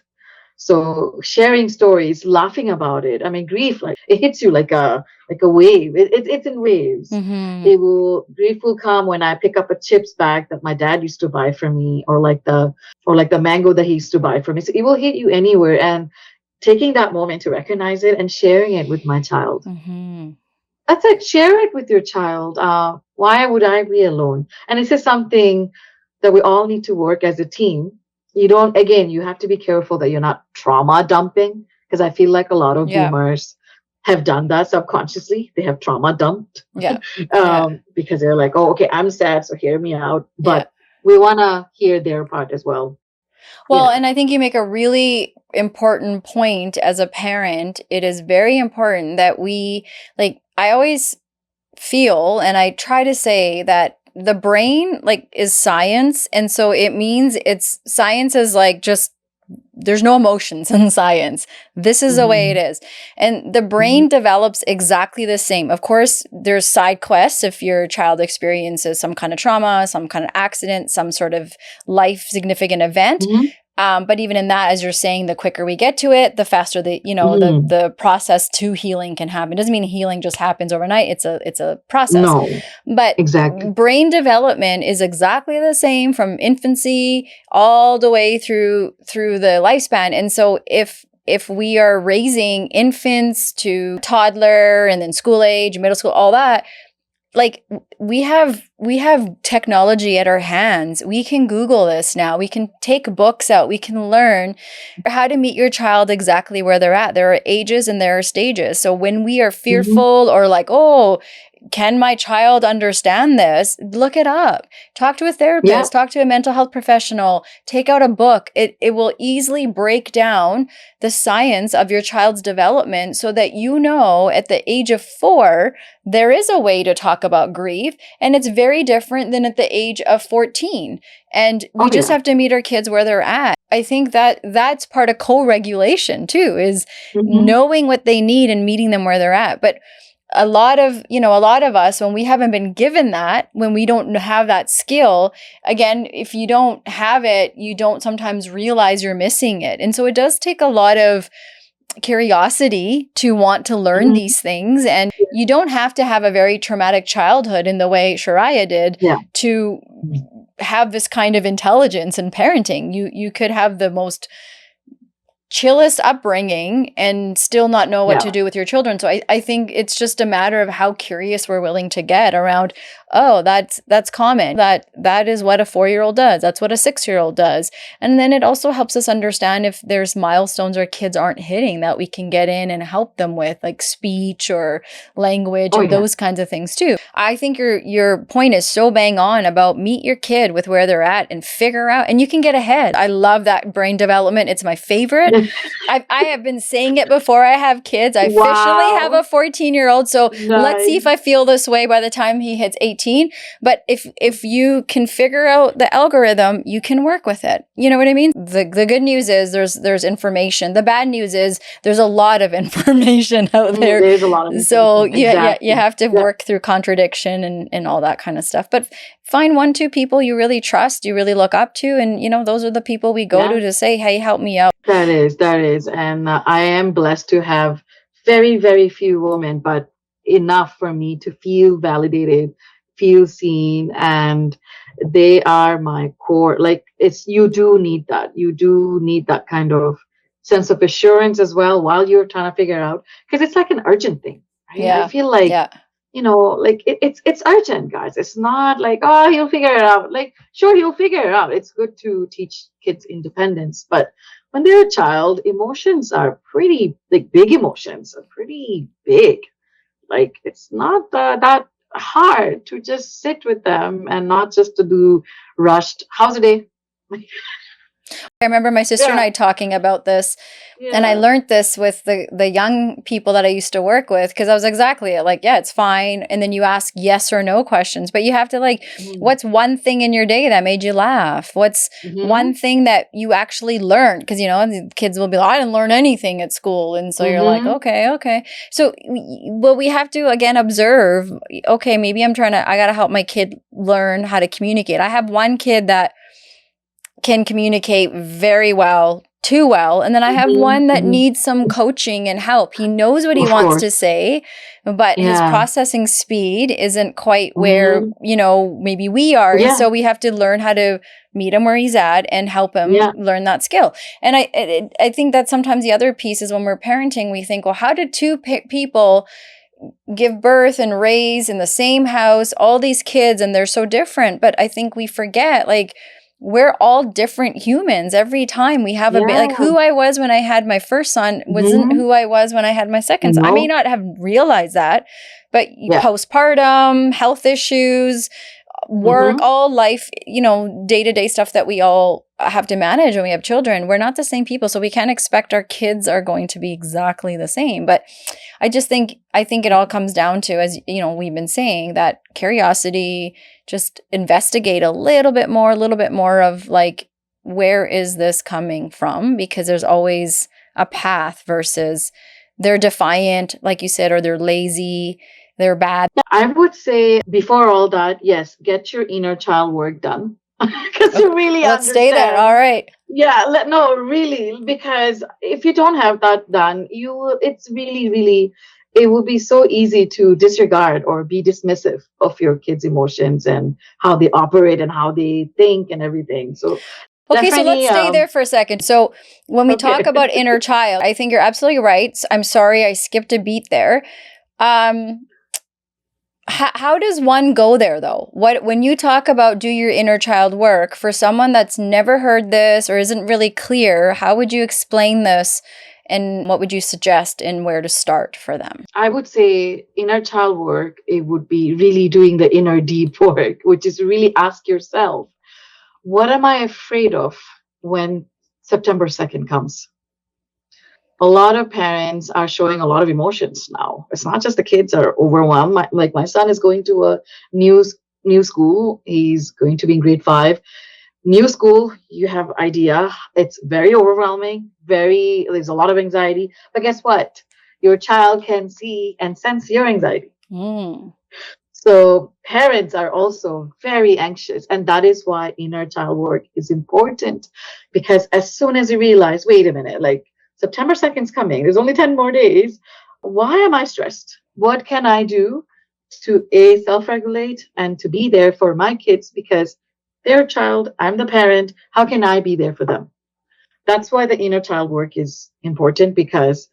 So sharing stories, laughing about it. I mean, grief, like it hits you like a wave. It's in waves. Mm-hmm. Grief will come when I pick up a chips bag that my dad used to buy for me, or like the mango that he used to buy for me. So it will hit you anywhere. And taking that moment to recognize it and sharing it with my child. Mm-hmm. That's it. Share it with your child. Why would I be alone? And this is something that we all need to work as a team. You have to be careful that you're not trauma dumping, because I feel like a lot of Yeah. boomers have done that subconsciously. They have trauma dumped Yeah. Yeah. because they're like, oh, okay, I'm sad, so hear me out. Yeah. But we want to hear their part as well. Well, and I think you make a really important point as a parent. It is very important that I always feel, and I try to say that the brain is science. And so it means science is just, there's no emotions in science. This is the way it is. And the brain develops exactly the same. Of course, there's side quests if your child experiences some kind of trauma, some kind of accident, some sort of life significant event. But even in that, as you're saying, the quicker we get to it, the faster the process to healing can happen. It doesn't mean healing just happens overnight. It's a process. No, but exactly. Brain development is exactly the same from infancy all the way through the lifespan. And so if we are raising infants to toddler and then school age, middle school, all that, we have technology at our hands. We can Google this now. We can take books out. We can learn how to meet your child exactly where they're at. There are ages and there are stages. So when we are fearful or oh, can my child understand this? Look it up. Talk to a therapist, talk to a mental health professional, take out a book. It will easily break down the science of your child's development so that at the age of 4, there is a way to talk about grief, and it's very different than at the age of 14. And we just have to meet our kids where they're at. I think that that's part of co-regulation too, is knowing what they need and meeting them where they're at. But a lot of us, when we haven't been given that, when we don't have that skill, again, if you don't have it, you don't sometimes realize you're missing it. And so it does take a lot of curiosity to want to learn these things. And you don't have to have a very traumatic childhood in the way Shuraya did to have this kind of intelligence in parenting. You could have the most chillest upbringing and still not know what to do with your children. So I think it's just a matter of how curious we're willing to get around, oh, that's common. That is what a 4-year-old does. That's what a 6-year-old does. And then it also helps us understand if there's milestones our kids aren't hitting that we can get in and help them with, like speech or language and those kinds of things too. I think your point is so bang on about meet your kid with where they're at and figure out, and you can get ahead. I love that brain development. It's my favorite. I have been saying it before I have kids. I officially have a 14-year-old. So let's see if I feel this way by the time he hits 18. But if you can figure out the algorithm, you can work with it. You know what I mean? The good news is there's information. The bad news is there's a lot of information out there. There's a lot of information. So you have to work through contradiction and all that kind of stuff. But find 1-2 people you really trust, you really look up to, and those are the people we go to say, hey, help me out. That is. And I am blessed to have very, very few women, but enough for me to feel validated, feel seen, and they are my core. You do need that. You do need that kind of sense of assurance as well while you're trying to figure out, because it's like an urgent thing, right? I feel like like it's urgent, guys. It's not like, oh, he'll figure it out. Like, sure, he'll figure it out. It's good to teach kids independence, but when they're a child, emotions are pretty, like, big emotions are pretty big. Like, it's not that hard to just sit with them and not just to do rushed, how's the day? I remember my sister and Yeah, I talking about this, and I yeah. learned this with the young people that I used to work with, because I was exactly it. Like, yeah, it's fine. And then you ask yes or no questions, but you have to, like, Mm-hmm. what's one thing in your day that made you laugh? What's one Mm-hmm. thing that you actually learned? Because, the kids will be like, I didn't learn anything at school. And so you're like, Mm-hmm. okay, okay. So, well, we have to, again, observe, okay, maybe I got to help my kid learn how to communicate. I have one kid that can communicate very well, too well. And then I have Mm-hmm. one that Mm-hmm. needs some coaching and help. He knows what he Of wants to course. say, but his Yeah. processing speed isn't quite where, Mm-hmm. maybe we are. And Yeah. so we have to learn how to meet him where he's at and help him Yeah. learn that skill. And I think that sometimes the other piece is when we're parenting, we think, well, how did two people give birth and raise in the same house, all these kids, and they're so different? But I think we forget, like, we're all different humans every time we have like, Yeah. who I was when I had my first son wasn't Mm-hmm. who I was when I had my second son. I may No. not have realized that, but Yeah. postpartum, health issues, work, Mm-hmm. all life, day-to-day stuff that we all have to manage when we have children. We're not the same people, so we can't expect our kids are going to be exactly the same. But I think it all comes down to, as we've been saying, that curiosity, just investigate a little bit more of, like, where is this coming from? Because there's always a path versus they're defiant, like you said, or they're lazy, they're bad. I would say before all that, yes, get your inner child work done because Okay, you really let's stay there. All understand. right. Yeah, no, really, because if you don't have that done, it's really, really, it would be so easy to disregard or be dismissive of your kids' emotions and how they operate and how they think and everything. So Okay, so let's definitely, stay there for a second. So, when we talk okay. about inner child, I think you're absolutely right. I'm sorry I skipped a beat there. Um, how does one go there, though? When you talk about do your inner child work, for someone that's never heard this or isn't really clear, how would you explain this, and what would you suggest in where to start for them? I would say inner child work, it would be really doing the inner deep work, which is really ask yourself, what am I afraid of when September 2nd comes? A lot of parents are showing a lot of emotions now. It's not just the kids are overwhelmed. Like my son is going to a new new school. He's going to be in grade 5. New school, you have idea. It's very overwhelming. There's a lot of anxiety. But guess what? Your child can see and sense your anxiety. Mm. So parents are also very anxious, and that is why inner child work is important. Because as soon as you realize, wait a minute, like September 2nd is coming, there's only 10 more days. Why am I stressed? What can I do to self-regulate and to be there for my kids? Because they're a child, I'm the parent. How can I be there for them? That's why the inner child work is important, because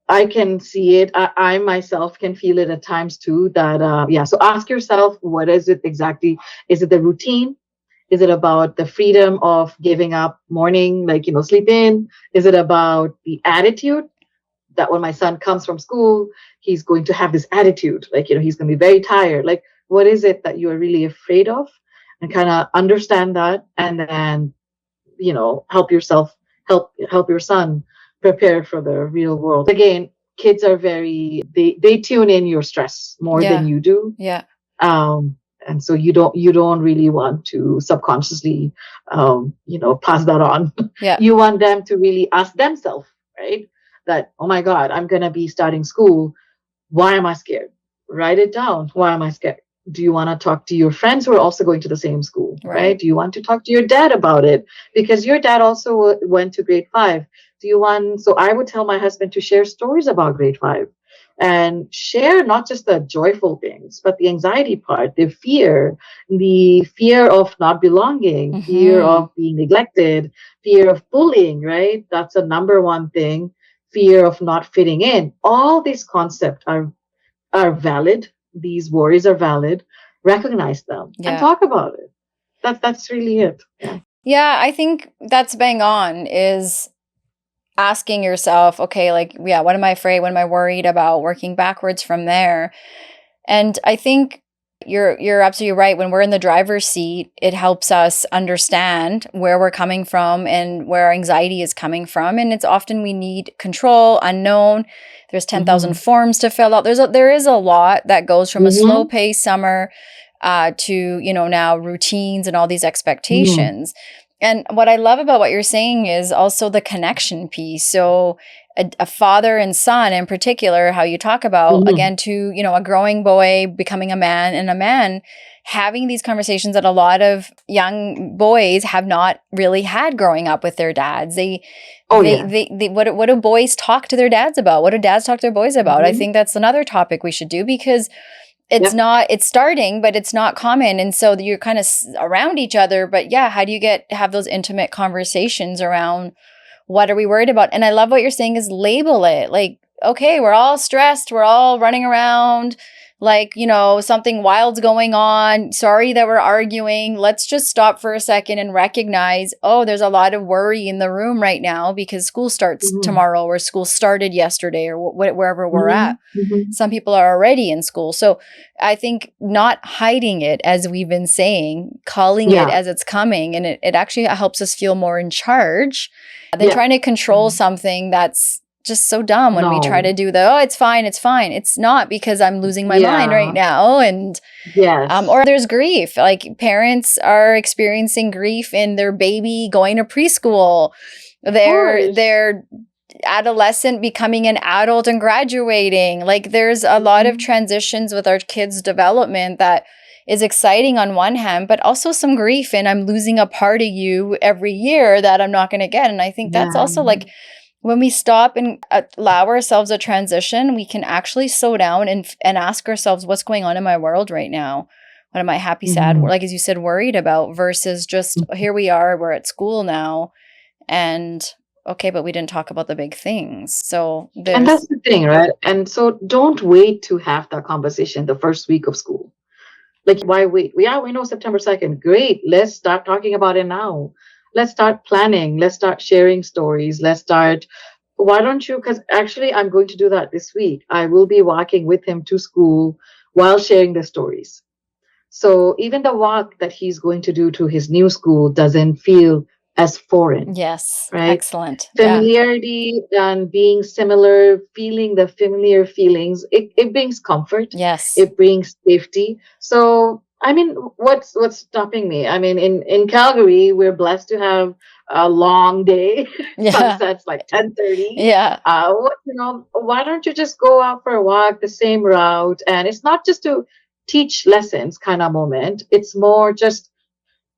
I can see it. I myself can feel it at times too. Yeah. So ask yourself, what is it exactly? Is it the routine? Is it about the freedom of giving up morning, like, sleep in? Is it about the attitude that when my son comes from school, he's going to have this attitude, like, he's going to be very tired? Like, what is it that you are really afraid of? And kind of understand that, and then, help yourself, help your son prepare for the real world. Again, kids are they tune in your stress more than Yeah. you do. Yeah. And so you don't really want to subconsciously pass that on. Yeah. You want them to really ask themselves, right? That, oh my God, I'm gonna be starting school. Why am I scared? Write it down. Why am I scared? Do you want to talk to your friends who are also going to the same school, right? Right. Do you want to talk to your dad about it? Because your dad also went to grade 5. So I would tell my husband to share stories about grade 5 and share not just the joyful things, but the anxiety part, the fear of not belonging, fear Mm-hmm. of being neglected, fear of bullying, right? That's a number one thing. Fear of not fitting in. All these concepts are valid. these worries are valid, recognize them, and Yeah. talk about it. That's really it. Yeah. Yeah, I think that's bang on, is asking yourself, okay, like, yeah, what am I afraid? What am I worried about? Working backwards from there. And I think you're absolutely right. When we're in the driver's seat, it helps us understand where we're coming from and where our anxiety is coming from. And it's often we need control, unknown. There's 10,000 Mm-hmm. forms to fill out. There is a lot that goes from a slow Mm-hmm. paced summer to, now routines and all these Mm-hmm. expectations. And what I love about what you're saying is also the connection piece. So a father and son in particular, how you talk about, Mm-hmm. again, to, a growing boy becoming a man, and a man having these conversations that a lot of young boys have not really had growing up with their dads. Oh yeah. What do boys talk to their dads about? What do dads talk to their boys about? I Mm-hmm. think that's another topic we should do, because Yep. it's starting, but it's not common. And so you're kind of around each other, but yeah, how do you have those intimate conversations around what are we worried about? And I love what you're saying is label it. Like, okay, we're all stressed. We're all running around like, something wild's going on. Sorry that we're arguing. Let's just stop for a second and recognize, oh, there's a lot of worry in the room right now because school starts Mm-hmm. tomorrow, or school started yesterday, or wherever we're Mm-hmm. at. Mm-hmm. Some people are already in school. So I think not hiding it, as we've been saying, calling it Yeah. as it's coming, and it actually helps us feel more in charge than Yeah. trying to control Mhm. something that's just so dumb when we try No. to do oh, it's fine, it's fine. It's not, because I'm losing my mind right Yeah. now. And Yes. or there's grief. Like, parents are experiencing grief in their baby going to preschool. Of Their course. their adolescent becoming an adult and graduating. Like, there's a lot of Mhm. transitions with our kids' development that is exciting on one hand, but also some grief. And I'm losing a part of you every year that I'm not going to get. And I think that's Yeah. also like, when we stop and allow ourselves a transition, we can actually slow down and ask ourselves, what's going on in my world right now? What am I happy, sad, Mhm. like, as you said, worried about, versus just, here we are, we're at school now. And okay, but we didn't talk about the big things. So And there's, that's the thing, right? And so don't wait to have that conversation the first week of school. Like, why wait? Yeah, we know September 2nd. Great. Let's start talking about it now. Let's start planning. Let's start sharing stories. Why don't you? Because actually, I'm going to do that this week. I will be walking with him to school while sharing the stories. So even the walk that he's going to do to his new school doesn't feel as foreign, yes, right? excellent. Yeah. Familiarity and being similar, feeling the familiar feelings, it brings comfort, Yes. it brings safety. So I mean, what's stopping me? I mean, in Calgary, we're blessed to have a long day. Yeah. Sunsets like 10:30. Yeah. Why don't you just go out for a walk the same route? And it's not just to teach lessons kind of moment. It's more just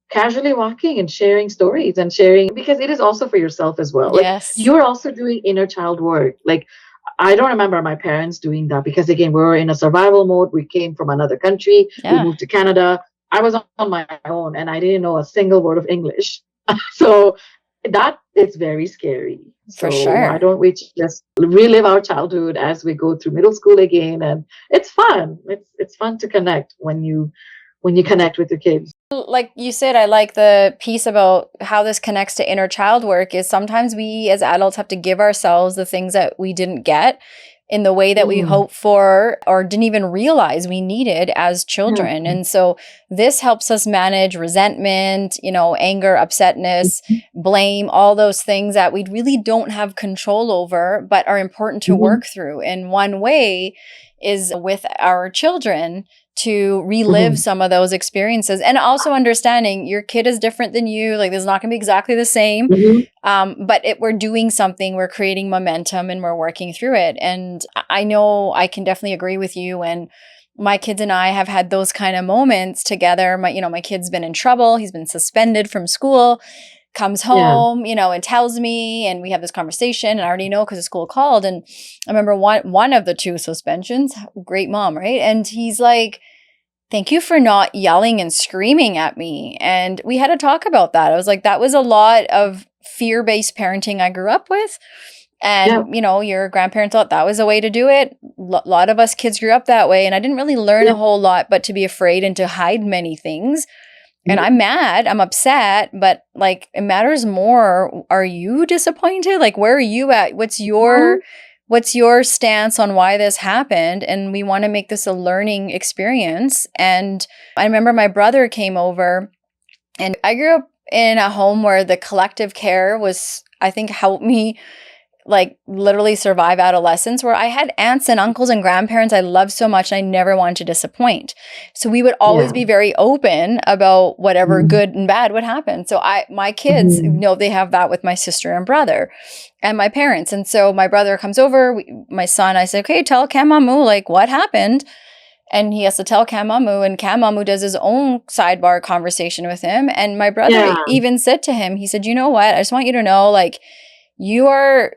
casually walking and sharing stories and sharing, because it is also for yourself as well. Like, Yes. you're also doing inner child work. Like, I don't remember my parents doing that, because again, we were in a survival mode. We came from another country. We Yeah. moved to Canada. I was on my own and I didn't know a single word of English. So that is very scary. For So why sure. don't we just relive our childhood as we go through middle school again? And it's fun. It's fun to connect when you connect with your kids. Like you said, I like the piece about how this connects to inner child work, is sometimes we as adults have to give ourselves the things that we didn't get in the way that we Mm. hoped for or didn't even realize we needed as Yeah. children. And so this helps us manage resentment, anger, upsetness, blame, all those things that we really don't have control over, but are important to Mhm. work through. And one way is with our children, to relive Mhm. some of those experiences, and also understanding your kid is different than you. Like, this is not going to be exactly the same. Mhm. But we're doing something, we're creating momentum, and we're working through it. And I know I can definitely agree with you. And my kids and I have had those kind of moments together. My kid's been in trouble. He's been suspended from school, comes Yeah. home, and tells me, and we have this conversation, and I already know because the school called. And I remember one of the two suspensions, great mom, right? And he's like, thank you for not yelling and screaming at me. And we had to talk about that. I was like, that was a lot of fear-based parenting I grew up with. Yeah. And, your grandparents thought that was a way to do it. A lot of us kids grew up that way. And I didn't really learn a whole lot, but to be afraid and to hide many things. And I'm mad, I'm upset, but like it matters more. Are you disappointed? Like, where are you at? What's your stance on why this happened? And we want to make this a learning experience. And I remember my brother came over, and I grew up in a home where the collective care was, I think, helped me like literally survive adolescence, where I had aunts and uncles and grandparents I loved so much and I never wanted to disappoint. So we would always be very open about whatever good and bad would happen. So my kids know they have that with my sister and brother and my parents. And so my brother comes over, my son, I say, okay, tell Kamamu like what happened. And he has to tell Kamamu, and Kamamu does his own sidebar conversation with him. And my brother even said to him, he said, you know what? I just want you to know, like, you are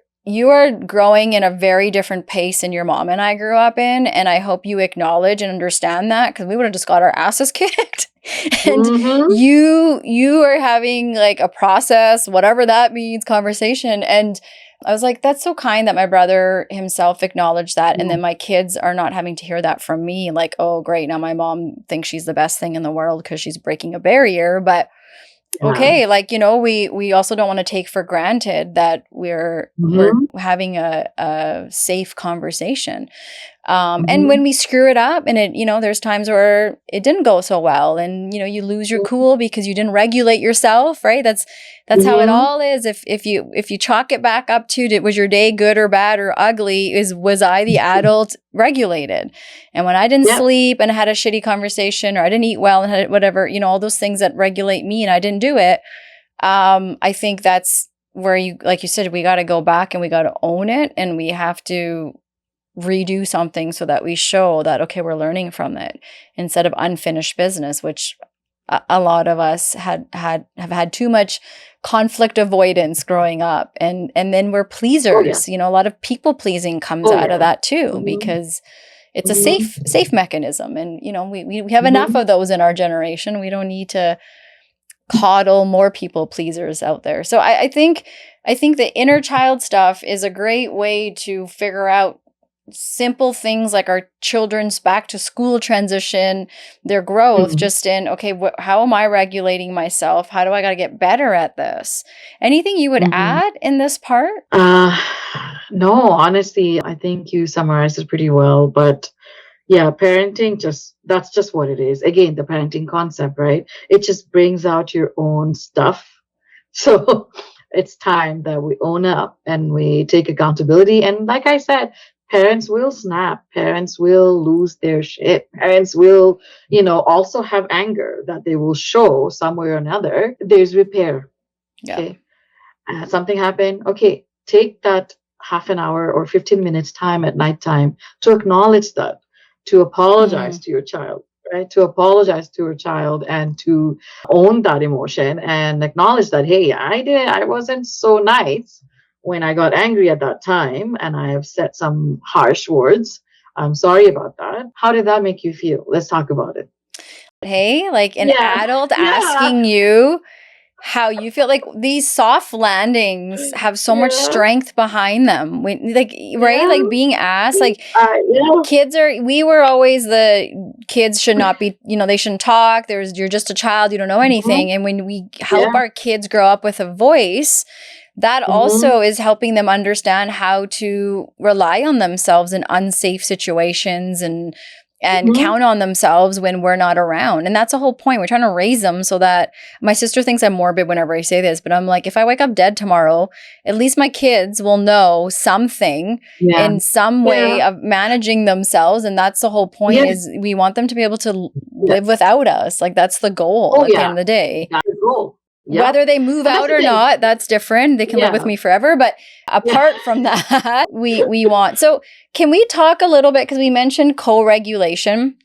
growing in a very different pace than your mom and I grew up in. And I hope you acknowledge and understand that, because we would have just got our asses kicked. And you are having like a process, whatever that means, conversation. And I was like, that's so kind that my brother himself acknowledged that. And then my kids are not having to hear that from me. Like, oh, great. Now my mom thinks she's the best thing in the world because she's breaking a barrier. But okay, like, we also don't want to take for granted that we're having a safe conversation. And when we screw it up and it, there's times where it didn't go so well and, you lose your cool because you didn't regulate yourself, right? That's how it all is. If you chalk it back up to, was your day good or bad or ugly? Was I the adult regulated? And when I didn't sleep and I had a shitty conversation, or I didn't eat well and had whatever, all those things that regulate me and I didn't do it. I think that's where like you said, we got to go back and we got to own it, and we have to redo something so that we show that, okay, we're learning from it, instead of unfinished business, which a lot of us have had too much conflict avoidance growing up, and then we're pleasers. A lot of people pleasing comes out of that too, because it's a safe mechanism, and we have enough of those in our generation. We don't need to coddle more people pleasers out there. So I think the inner child stuff is a great way to figure out simple things like our children's back to school transition, their growth, just in, okay, how am I regulating myself? How do I got to get better at this? Anything you would add in this part? No, honestly, I think you summarized it pretty well. But yeah, parenting, that's just what it is. Again, the parenting concept, right? It just brings out your own stuff. So it's time that we own up and we take accountability. And like I said, parents will snap. Parents will lose their shit. Parents will, also have anger that they will show some way or another. There's repair. Yeah. Okay. Something happened. Okay. Take that half an hour or 15 minutes time at nighttime to acknowledge that, to apologize to your child, right? To apologize to your child and to own that emotion and acknowledge that, hey, I wasn't so nice when I got angry at that time, and I have said some harsh words. I'm sorry about that. How did that make you feel? Let's talk about it. Hey, like an adult asking you how you feel. Like, these soft landings have so much strength behind them. When, like, right? Like, being asked, like, we were always the kids should not be, they shouldn't talk. You're just a child. You don't know anything. And when we help our kids grow up with a voice, that also is helping them understand how to rely on themselves in unsafe situations and count on themselves when we're not around. And that's the whole point. We're trying to raise them so that, my sister thinks I'm morbid whenever I say this, but I'm like, if I wake up dead tomorrow, at least my kids will know something in some way of managing themselves. And that's the whole point, is we want them to be able to live without us. Like, that's the goal at the end of the day. That's the goal. Yeah. Whether they move out or not, that's different. They can live with me forever. But apart from that, we want. So can we talk a little bit, because we mentioned co-regulation,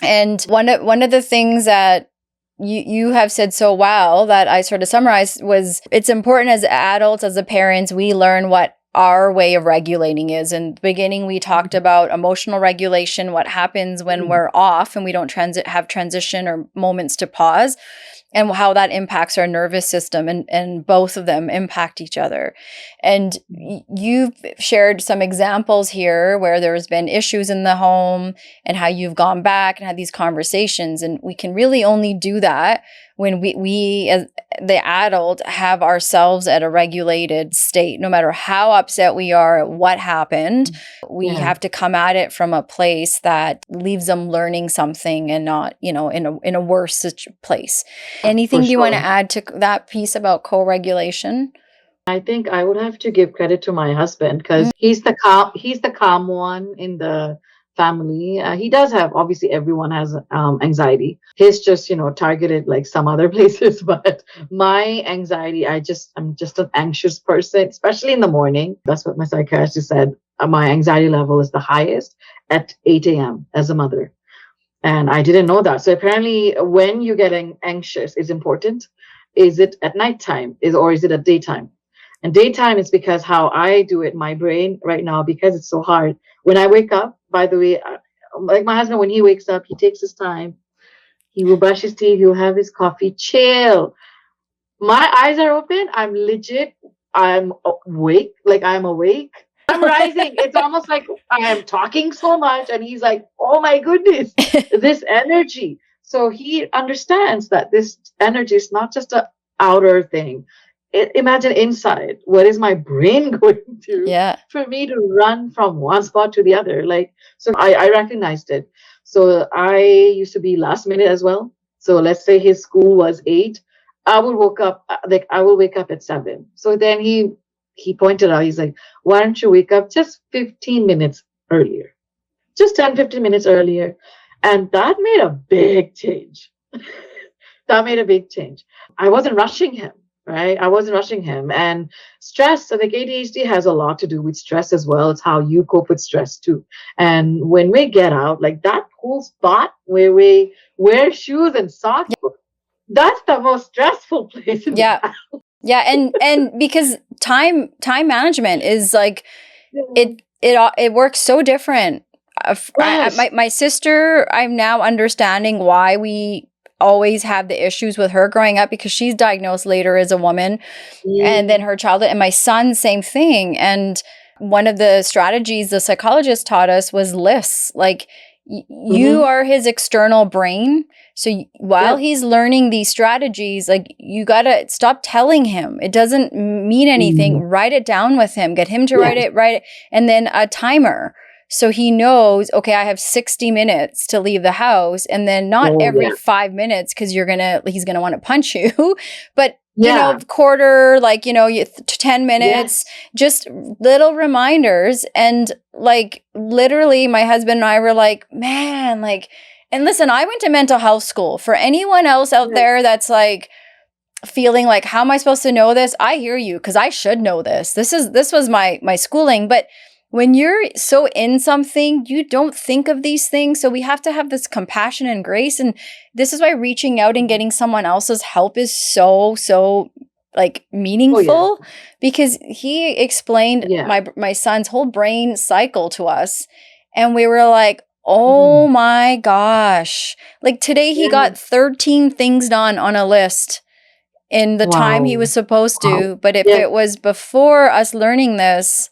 and one of the things that you have said so well that I sort of summarized was, it's important as adults, as the parents, we learn what our way of regulating is. In the beginning, we talked about emotional regulation, what happens when we're off and we don't have transition or moments to pause, and how that impacts our nervous system, and both of them impact each other. And you've shared some examples here where there's been issues in the home and how you've gone back and had these conversations. And we can really only do that when we as the adult have ourselves at a regulated state. No matter how upset we are at what happened, we have to come at it from a place that leaves them learning something and not, in a worse place. Anything you want to add to that piece about co-regulation? I think I would have to give credit to my husband because he's the calm one in the family. He does have, obviously everyone has anxiety. His just targeted like some other places, but my anxiety, I'm just an anxious person, especially in the morning. That's what my psychiatrist said. My anxiety level is the highest at 8 a.m. as a mother. And I didn't know that. So apparently when you're getting anxious is important. Is it at nighttime or is it at daytime? And daytime is because how I do it, my brain right now, because it's so hard. When I wake up, by the way, like my husband, when he wakes up, he takes his time. He will brush his teeth. He'll have his coffee, chill. My eyes are open. I'm legit. I'm awake. Like I'm awake. I'm rising. It's almost like I am talking so much. And he's like, oh my goodness, this energy. So he understands that this energy is not just an outer thing. Imagine inside, what is my brain going to for me to run from one spot to the other? So I recognized it. So I used to be last minute as well. So let's say his school was 8. I will wake up at 7. So then he pointed out, he's like, why don't you wake up just 15 minutes earlier? Just 10-15 minutes earlier. And that made a big change. That made a big change. I wasn't rushing him. Right? I wasn't rushing him. And stress, like ADHD has a lot to do with stress as well. It's how you cope with stress too. And when we get out, like that whole spot where we wear shoes and socks, that's the most stressful place in the house. Yeah. And because time management is like, it works so different. My sister, I'm now understanding why we always have the issues with her growing up, because she's diagnosed later as a woman and then her childhood, and my son, same thing. And one of the strategies the psychologist taught us was lists. Like you are his external brain. So while he's learning these strategies, like you got to stop telling him. It doesn't mean anything. Write it down with him, get him to write it. And then a timer. So he knows, okay, I have 60 minutes to leave the house, and then not every 5 minutes because he's going to want to punch you, but quarter, 10 minutes, just little reminders. And like literally my husband and I were like, man, and listen, I went to mental health school. For anyone else out there that's like feeling like, how am I supposed to know this? I hear you, because I should know this. This was my schooling, but when you're so in something, you don't think of these things. So we have to have this compassion and grace. And this is why reaching out and getting someone else's help is so like meaningful, because he explained my son's whole brain cycle to us. And we were like, oh my gosh. Like today he got 13 things done on a list in the time he was supposed to. But if it was before us learning this,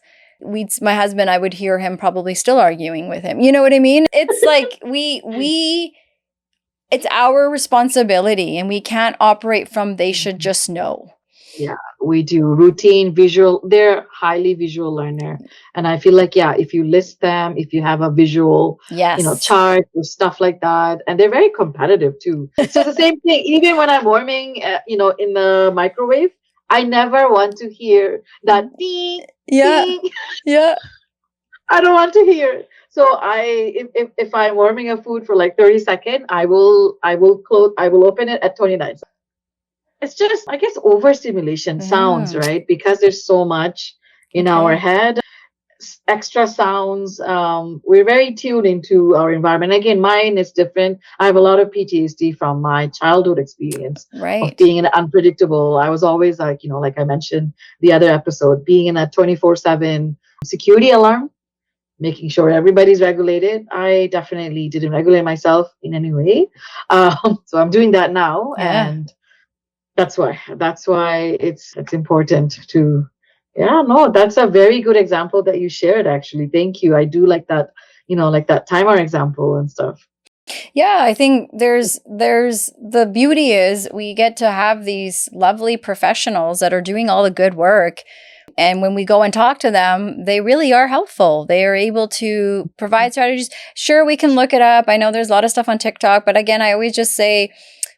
my husband, I would hear him probably still arguing with him. You know what I mean? It's like it's our responsibility, and we can't operate from they should just know. Yeah, we do routine, visual. They're highly visual learner. And I feel like, if you list them, if you have a visual, chart or stuff like that, and they're very competitive too. So it's the same thing. Even when I'm warming, in the microwave, I never want to hear that ding. Ding. I don't want to hear it. So if I'm warming a food for like 30 seconds, I will open it at 29. It's just, I guess, overstimulation sounds, right? Because there's so much in our head. extra sounds. We're very tuned into our environment. Again, mine is different. I have a lot of PTSD from my childhood experience of Right. being in unpredictable. I was always like, like I mentioned the other episode, being in a 24/7 security alarm, making sure everybody's regulated. I definitely didn't regulate myself in any way. So I'm doing that now, Yeah. and that's why it's important to, yeah, no, that's a very good example that you shared, actually. Thank you. I do like that, like that timer example and stuff. Yeah, I think there's the beauty is we get to have these lovely professionals that are doing all the good work. And when we go and talk to them, they really are helpful. They are able to provide strategies. Sure, we can look it up. I know there's a lot of stuff on TikTok, but again, I always just say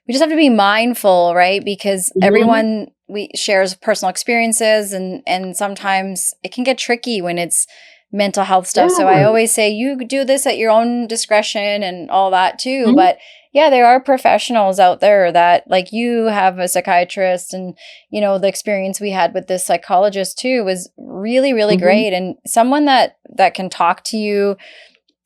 we just have to be mindful, right? Because Hmm. everyone we shares personal experiences, and sometimes it can get tricky when it's mental health stuff. So I Yeah. always say you do this at your own discretion and all that too. Mhm. But yeah, there are professionals out there that, like, you have a psychiatrist, and the experience we had with this psychologist too was really, really Mhm. great, and someone that can talk to you.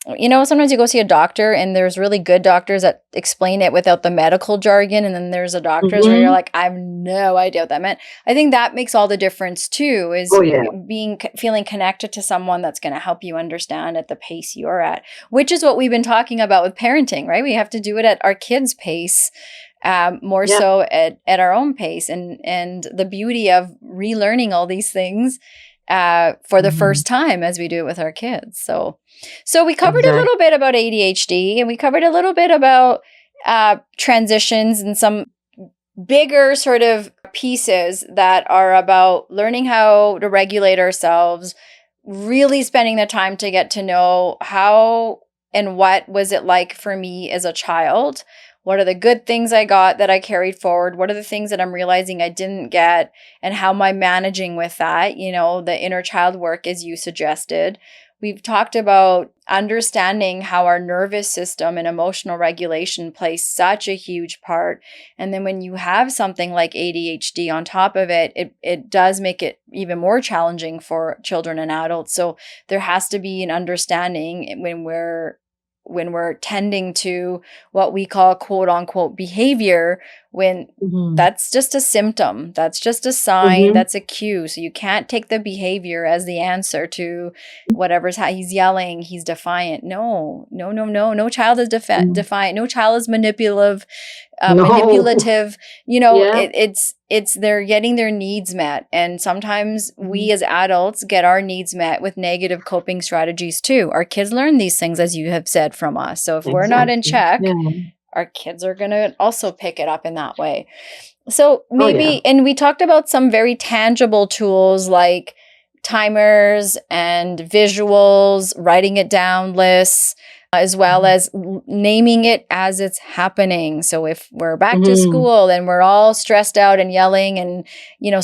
Sometimes you go see a doctor and there's really good doctors that explain it without the medical jargon. And then there's a doctors where you're Mhm. like, I have no idea what that meant. I think that makes all the difference too, is Oh yeah. feeling connected to someone that's going to help you understand at the pace you're at, which is what we've been talking about with parenting, right? We have to do it at our kids' pace. More Yeah. so at our own pace, and the beauty of relearning all these things for the Mhm. first time as we do it with our kids. So we covered a Exactly. little bit about ADHD, and we covered a little bit about transitions and some bigger sort of pieces that are about learning how to regulate ourselves, really spending the time to get to know how and what was it like for me as a child. What are the good things I got that I carried forward? What are the things that I'm realizing I didn't get? And how am I managing with that? The inner child work, as you suggested. We've talked about understanding how our nervous system and emotional regulation plays such a huge part. And then when you have something like ADHD on top of it, it does make it even more challenging for children and adults. So there has to be an understanding when we're tending to what we call quote unquote behavior, when Mhm. that's just a symptom, that's just a sign, Mhm. that's a cue. So you can't take the behavior as the answer to whatever's he's yelling, he's defiant. No, no, no, no. No child is Mhm. defiant. No child is manipulative. No. Manipulative. Yeah. It's they're getting their needs met, and sometimes we Mhm. as adults get our needs met with negative coping strategies too. Our kids learn these things, as you have said, from us. So if we're not in Exactly. check, Yeah. our kids are going to also pick it up in that way. So Oh yeah. maybe, and we talked about some very tangible tools like timers and visuals, writing it down lists, as well Mhm. as naming it as it's happening. So if we're back to Mhm. school and we're all stressed out and yelling and,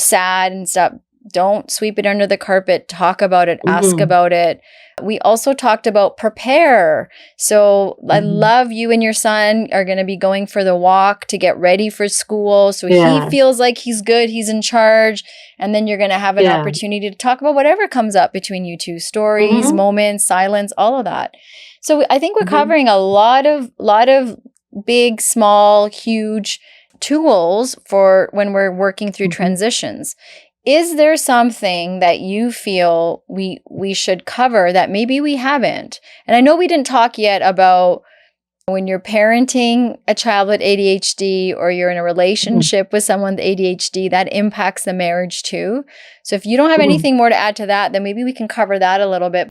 sad and stuff, don't sweep it under the carpet. Talk about it, ask Mhm. about it. We also talked about prepare. So I Mhm. love you and your son are going to be going for the walk to get ready for school. So he Yeah. feels like he's good, he's in charge. And then you're going to have an Yeah. opportunity to talk about whatever comes up between you two, stories, Mhm. moments, silence, all of that. So I think we're Mhm. covering a lot of big, small, huge tools for when we're working through Mhm. transitions. Is there something that you feel we should cover that maybe we haven't? And I know we didn't talk yet about when you're parenting a child with ADHD, or you're in a Mhm. relationship with someone with ADHD, that impacts the marriage too. So if you don't have Mhm. anything more to add to that, then maybe we can cover that a little bit.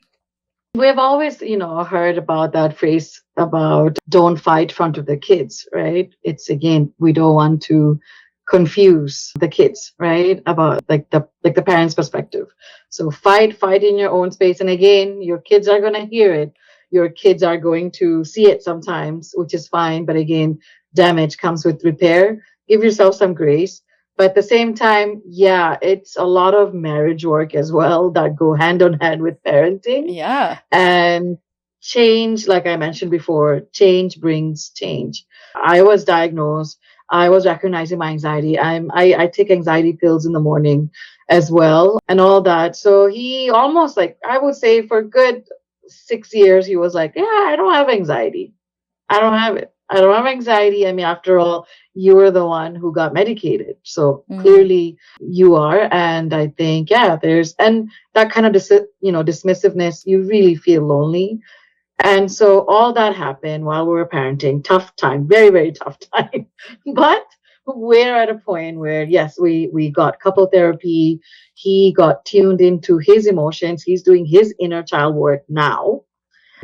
We've always, heard about that phrase about don't fight front of the kids, right? It's again, we don't want to confuse the kids, right? About like the parents' perspective. So fight in your own space. And again, your kids are gonna hear it. Your kids are going to see it sometimes, which is fine. But again, damage comes with repair. Give yourself some grace. But at the same time, yeah, it's a lot of marriage work as well that go hand on hand with parenting. Yeah. And change, like I mentioned before, change brings change. I was diagnosed. I was recognizing my anxiety. I take anxiety pills in the morning as well and all that. So he almost like, I would say for a good 6 years, he was like, yeah, I don't have anxiety. I don't have it. I don't have anxiety. I mean, after all, you were the one who got medicated. So Mm. clearly you are. And I think, yeah, and that kind of, dismissiveness, you really feel lonely. And so all that happened while we were parenting. Tough time, very, very tough time. But we're at a point where, yes, we got couple therapy. He got tuned into his emotions. He's doing his inner child work now,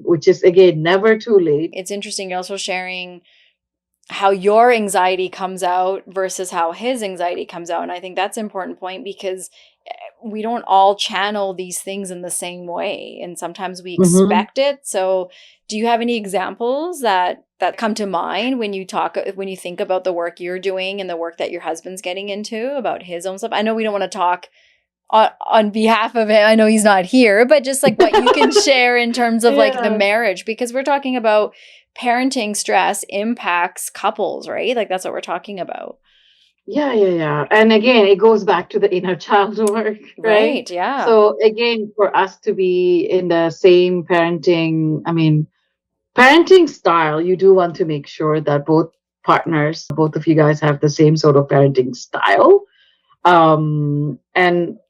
which is, again, never too late. It's interesting. You're also sharing how your anxiety comes out versus how his anxiety comes out. And I think that's an important point because we don't all channel these things in the same way. And sometimes we Mm-hmm. expect it. So do you have any examples that come to mind when you think about the work you're doing and the work that your husband's getting into about his own stuff? I know we don't want to talk on behalf of him. I know he's not here, but just like what you can share in terms of like the Yeah. marriage, because we're talking about parenting stress impacts couples, right? Like that's what we're talking about. Yeah. And again, it goes back to the inner child work, right? Right. Yeah. So again, for us to be in the same parenting, I mean, parenting style, you do want to make sure that both partners, both of you guys have the same sort of parenting style. And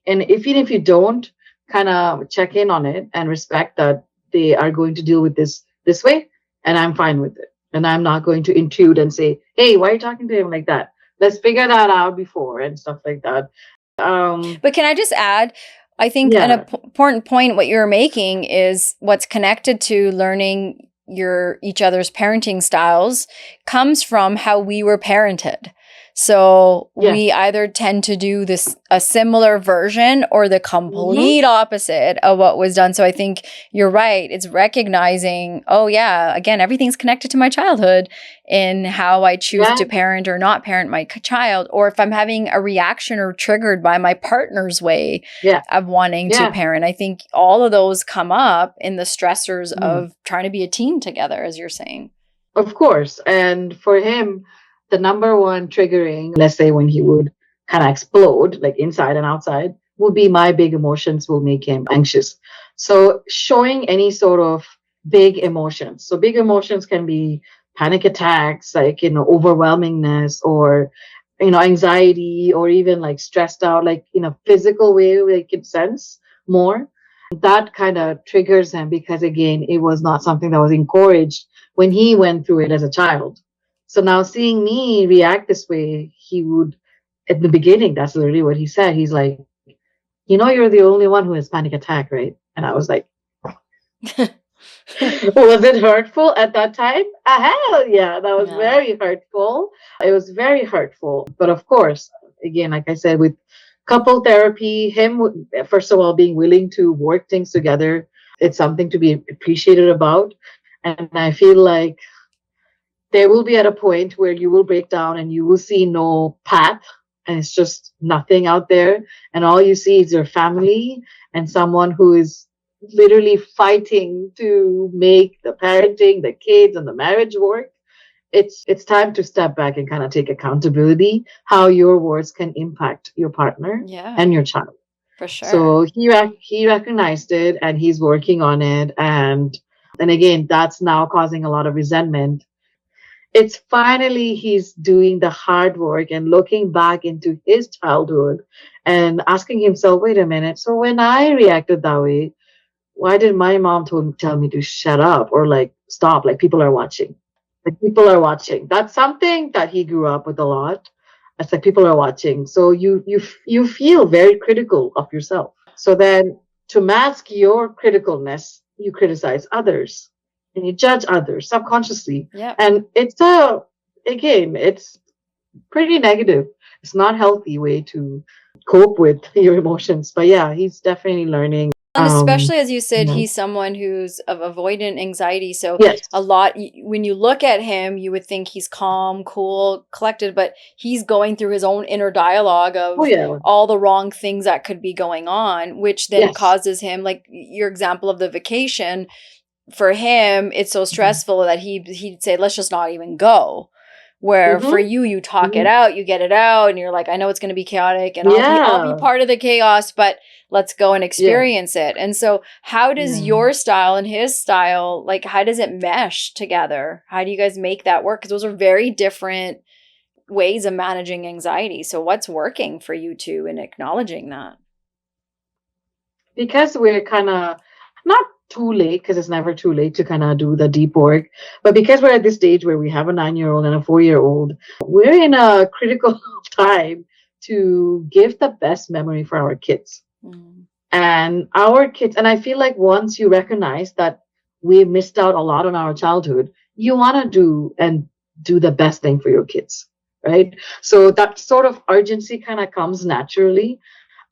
if even if you don't, kind of check in on it and respect that they are going to deal with this way, and I'm fine with it. And I'm not going to intrude and say, hey, why are you talking to him like that? Let's figure that out before and stuff like that. But can I just add, I think an Yeah. important point what you're making is what's connected to learning your each other's parenting styles comes from how we were parented. So Yes. we either tend to do this a similar version or the Mm-hmm. complete opposite of what was done. So I think you're right. It's recognizing, oh yeah, again, everything's connected to my childhood in how I choose Yeah. to parent or not parent my child, or if I'm having a reaction or triggered by my partner's way Yeah. of wanting to Yeah. parent. I think all of those come up in the stressors Mm. of trying to be a team together, as you're saying. Of course. And for him, the number one triggering, let's say when he would kind of explode, like inside and outside, would be my big emotions will make him anxious. So showing any sort of big emotions. So big emotions can be panic attacks, like, overwhelmingness or, anxiety or even like stressed out, like in a physical way, we can sense more. That kind of triggers him because again, it was not something that was encouraged when he went through it as a child. So now seeing me react this way, he would, at the beginning, that's literally what he said. He's like, you're the only one who has panic attack, right? And I was like, was it hurtful at that time? Hell yeah, that was Yeah. very hurtful. It was very hurtful. But of course, again, like I said, with couple therapy, him, first of all, being willing to work things together, it's something to be appreciated about. And I feel like there will be at a point where you will break down and you will see no path and it's just nothing out there. And all you see is your family and someone who is literally fighting to make the parenting, the kids, and the marriage work. It's time to step back and kind of take accountability how your words can impact your partner Yeah, and your child. for sure. So he recognized it and he's working on it, and again, that's now causing a lot of resentment. It's finally he's doing the hard work and looking back into his childhood and asking himself, wait a minute, so when I reacted that way, why did my mom tell me to shut up or like stop? Like people are watching. Like people are watching. That's something that he grew up with a lot. It's like people are watching. So you feel very critical of yourself. So then to mask your criticalness, you criticize others and you judge others subconsciously. Yeah. And again, it's pretty negative. It's not healthy way to cope with your emotions. But yeah, he's definitely learning. And especially as you said, Yeah. he's someone who's of avoidant anxiety. So Yes. a lot, when you look at him, you would think he's calm, cool, collected, but he's going through his own inner dialogue Oh of yeah. all the wrong things that could be going on, which then Yes. causes him, like your example of the vacation, for him, it's so Mhm. stressful that he'd say, let's just not even go. where for Mm-hmm. you talk it Mm-hmm. out, you get it out, and you're like, I know it's going to be chaotic, and I'll be Yeah. part of the chaos, but let's go and Yeah. experience it. And so how does Yeah. your style and his style, like, how does it mesh together? How do you guys make that work? Because those are very different ways of managing anxiety. So what's working for you two in acknowledging that? Because we're kind of not too late, because it's never too late to kind of do the deep work, but because we're at this stage where we have a 9-year-old and a 4-year-old, we're in a critical time to give the best memory for our kids. Mm. And our kids, and I feel like once you recognize that we missed out a lot on our childhood, you want to do the best thing for your kids, right? So that sort of urgency kind of comes naturally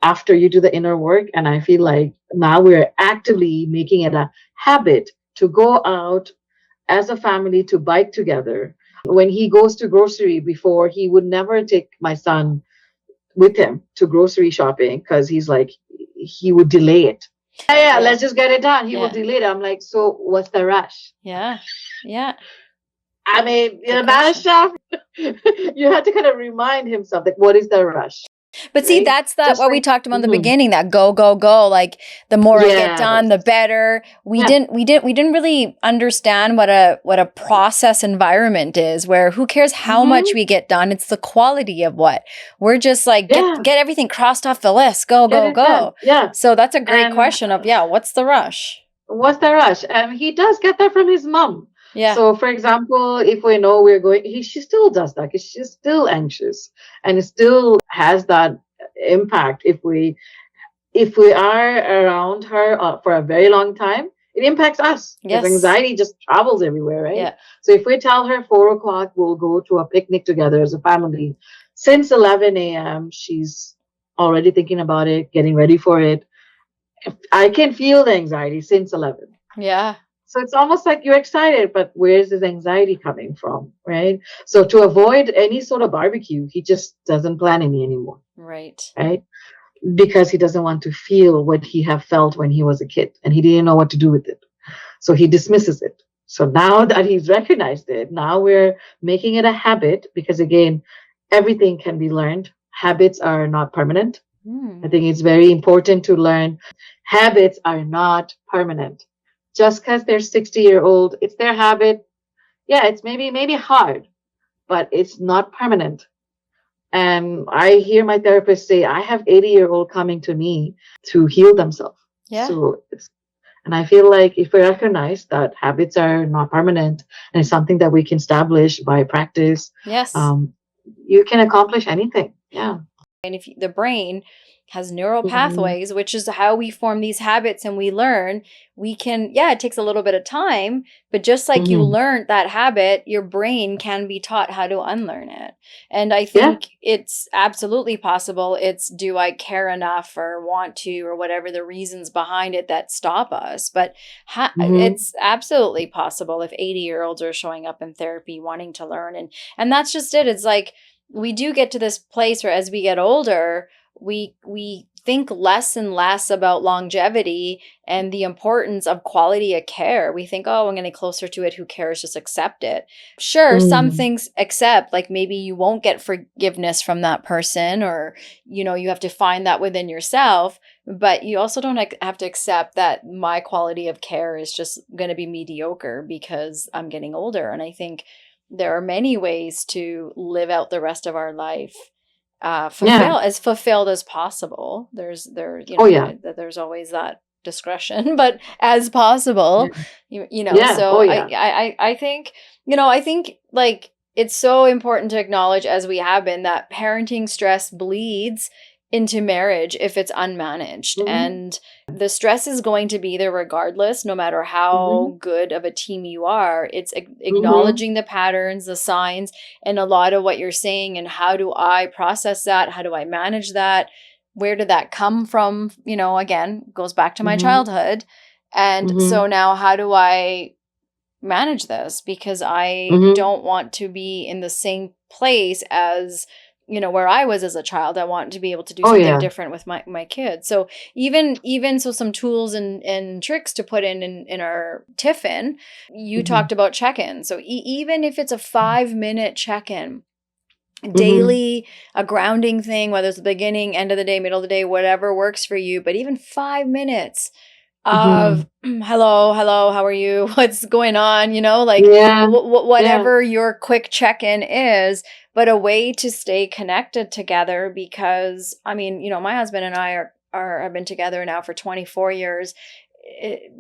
after you do the inner work. And I feel like now we're actively making it a habit to go out as a family to bike together. When he goes to grocery, before he would never take my son with him to grocery shopping because he's like, he would delay it. Yeah, Yeah. let's just get it done. He will Yeah. delay it. I'm like, so what's the rush? Yeah. Yeah. I mean, Good not a question. shop. You have to kind of remind him something. What is the rush? But see, Right? that's that Just what we like, talked about in the mhm. beginning, that go, go, go. Like the more I get done, Yes. the better. We Yeah. didn't really understand what a process environment is, where who cares how much Hmm. we get done? It's the quality of what. We're just like, Yeah. get everything crossed off the list. Go, Get go, it done. go. Yeah. So that's a great And question of, yeah, what's the rush? what's the rush? And he does get that from his mom. Yeah. So, for example, if we know we're going, she still does that because she's still anxious, and it still has that impact if we are around her for a very long time. It impacts us because Yes. anxiety just travels everywhere, right? Yeah. So if we tell her 4 o'clock we'll go to a picnic together as a family, since 11 a.m. she's already thinking about it, getting ready for it. I can feel the anxiety since 11. Yeah. So it's almost like you're excited, but where's this anxiety coming from, right? So to avoid any sort of barbecue, he just doesn't plan any anymore, Right. right? Because he doesn't want to feel what he have felt when he was a kid and he didn't know what to do with it. So he dismisses it. So now that he's recognized it, now we're making it a habit because again, everything can be learned. Habits are not permanent. I think it's very important to learn habits are not permanent. Just because they're 60-year-old, it's their habit. Yeah, it's maybe hard, but it's not permanent. And I hear my therapist say, I have 80-year-old coming to me to heal themselves. Yeah. So and I feel like if we recognize that habits are not permanent and it's something that we can establish by practice, Yes. you can accomplish anything. Yeah. And if the brain has neural Mhm. pathways, which is how we form these habits and we learn, we can, yeah, it takes a little bit of time, but just like you Mhm. learned that habit, your brain can be taught how to unlearn it. And I Yeah. think it's absolutely possible. It's, do I care enough or want to, or whatever the reasons behind it that stop us. But Mhm. it's absolutely possible if 80-year-olds are showing up in therapy wanting to learn. And that's just it. It's like, we do get to this place where as we get older, we think less and less about longevity and the importance of quality of care. We think, oh, I'm getting closer to it. Who cares? Just accept it. Sure, some Mm. things accept, like maybe you won't get forgiveness from that person, or, you have to find that within yourself. But you also don't have to accept that my quality of care is just going to be mediocre because I'm getting older. And I think there are many ways to live out the rest of our life Yeah. fulfilled as possible. Oh, yeah. There's always that discretion, but as possible, Yeah. Yeah. so Oh, yeah. I think, I think like it's so important to acknowledge, as we have been, that parenting stress bleeds into marriage if it's unmanaged. Mhm. And the stress is going to be there regardless, no matter how Mhm. good of a team you are. It's Mhm. acknowledging the patterns, the signs, and a lot of what you're saying. And how do I process that? How do I manage that? Where did that come from? Again, goes back to my Mhm. childhood. And so Mhm. now, how do I manage this? Because I Mhm. don't want to be in the same place as where I was as a child. I want to be able to do Oh something yeah. different with my kids. So even so, some tools and tricks to put in our Tiffin. You Mm-hmm. talked about check-in. So even if it's a 5-minute check-in Mm-hmm. daily, a grounding thing, whether it's the beginning, end of the day, middle of the day, whatever works for you, but even 5 minutes of hello, how are you? What's going on? Like Yeah. Yeah. whatever your quick check-in is, but a way to stay connected together. Because I mean, my husband and I have been together now for 24 years.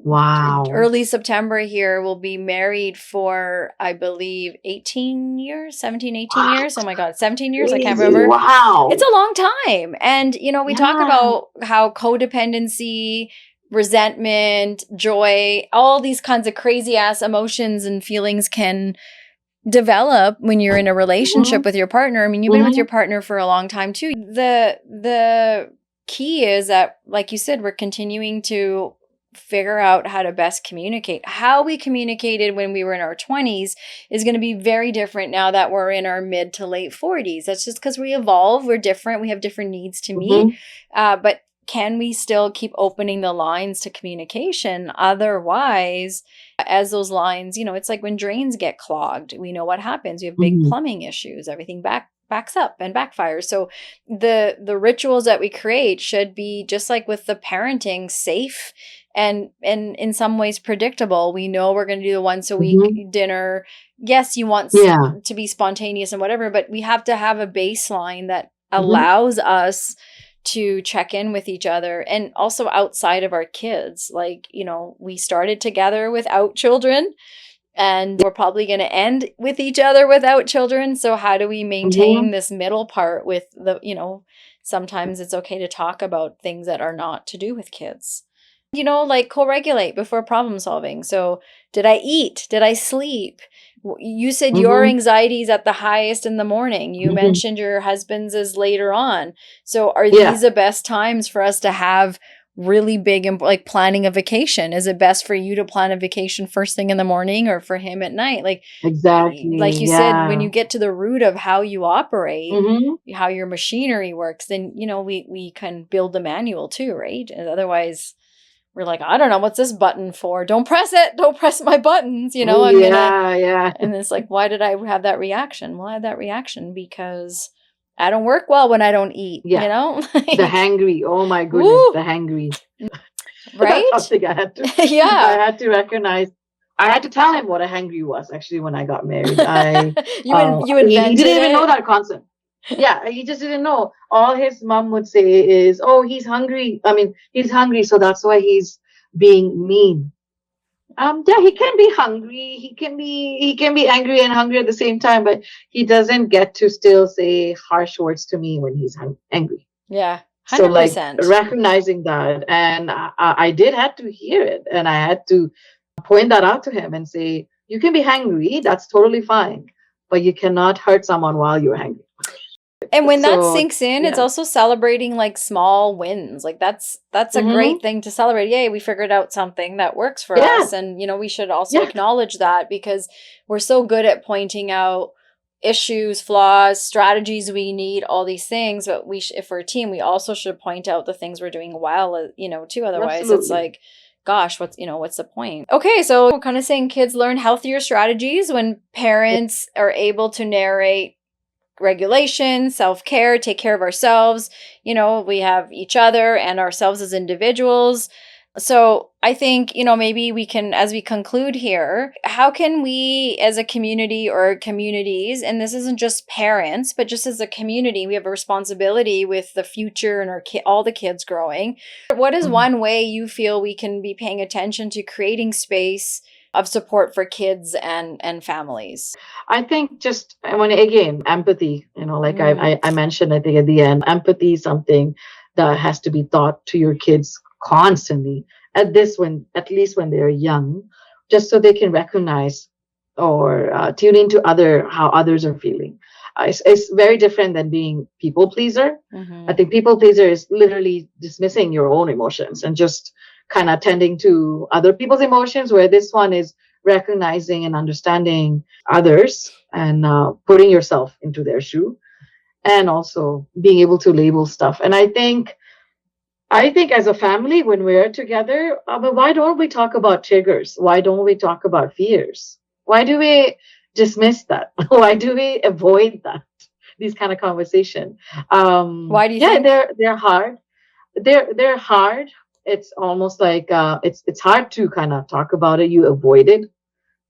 Wow. Early September here, we'll be married for, I believe, 18 years, 17, 18 Wow. years. Oh my God, 17 years. I can't Crazy. remember. It's Wow. a long time. And, we talk Yeah. about how codependency, resentment, joy, all these kinds of crazy ass emotions and feelings can develop when you're in a relationship Mm-hmm. with your partner. I mean, you've been with your partner for a long time too. The key is that, like you said, we're continuing to figure out how to best communicate. How we communicated when we were in our 20s is going to be very different now that we're in our mid to late 40s. That's just because we evolve, we're different, we have different needs to meet. But can we still keep opening the lines to communication? Otherwise, as those lines, it's like when drains get clogged, we know what happens. We have big Mm-hmm. plumbing issues, everything backs up and backfires. So the rituals that we create should be just like with the parenting, safe and in some ways predictable. We know we're going to do the once a week Mm-hmm. dinner. Yes, you want Yeah. to be spontaneous and whatever, but we have to have a baseline that Mm-hmm. allows us to check in with each other. And also outside of our kids, like, we started together without children, and we're probably going to end with each other without children. So how do we Mm-hmm. maintain this middle part with sometimes it's okay to talk about things that are not to do with kids. Like co-regulate before problem solving. So did I eat? Did I sleep? You said your Mm-hmm. anxiety is at the highest in the morning. You Mm-hmm. mentioned your husband's is later on. So are Yeah. these the best times for us to have really big, like planning a vacation? Is it best for you to plan a vacation first thing in the morning or for him at night? Like Exactly. you said, when Yeah. you get to the root of how you operate, Mm-hmm. how your machinery works, then we can build the manual too, right? And otherwise we're like, I don't know, what's this button for? Don't press it. Don't press my buttons. I'm gonna. Yeah. Yeah. And it's like, why did I have that reaction? Well, I had that reaction because I don't work well when I don't eat. Yeah. The Like, hangry. Oh my goodness. woo, The hangry. That's right? something I had to. I Yeah. had to recognize. I had to tell him what a hangry was. Actually, when I got married, You he didn't invented even know it. that concept. Yeah, he just didn't know. All his mom would say is, "Oh, he's hungry. I mean, he's hungry, so that's why he's being mean." Yeah, he can be hungry. He can be angry and hungry at the same time, but he doesn't get to still say harsh words to me when he's angry. Yeah. So like 100%. recognizing that, and I did had to hear it, and I had to point that out to him and say, "You can be hangry. That's totally fine, but you cannot hurt someone while you're hangry." And when that So sinks in, it's yeah. also celebrating like small wins. Like that's a Mm-hmm. great thing to celebrate. Yay, we figured out something that works for Yeah. us. And we should also Yeah. acknowledge that, because we're so good at pointing out issues, flaws, strategies we need, all these things, but if we're a team, we also should point out the things we're doing well, too. Otherwise, it's Absolutely. like, gosh, what's the point? Okay, so we're kind of saying kids learn healthier strategies when parents are able to narrate regulation, self-care, take care of ourselves. We have each other and ourselves as individuals. So I think, maybe we can, as we conclude here, how can we as a community or communities, and this isn't just parents, but just as a community, we have a responsibility with the future and all the kids growing. What is Mhm. one way you feel we can be paying attention to creating space of support for kids and families? I think just when again empathy, like Mm, I mentioned, I think at the end, empathy is something that has to be taught to your kids constantly. At least when they're young, just so they can recognize or tune into how others are feeling. It's very different than being people pleaser. I mhm. think people pleaser is literally dismissing your own emotions and just kind of tending to other people's emotions, where this one is recognizing and understanding others and putting yourself into their shoe. and also being able to label stuff. And I think as a family, when we're together, but why don't we talk about triggers? Why don't we talk about fears? Why do we dismiss that? Why do we avoid that? These kind of conversation. Why do you Yeah, think? they're hard. They're hard. It's almost like it's hard to kind of talk about it. You avoid it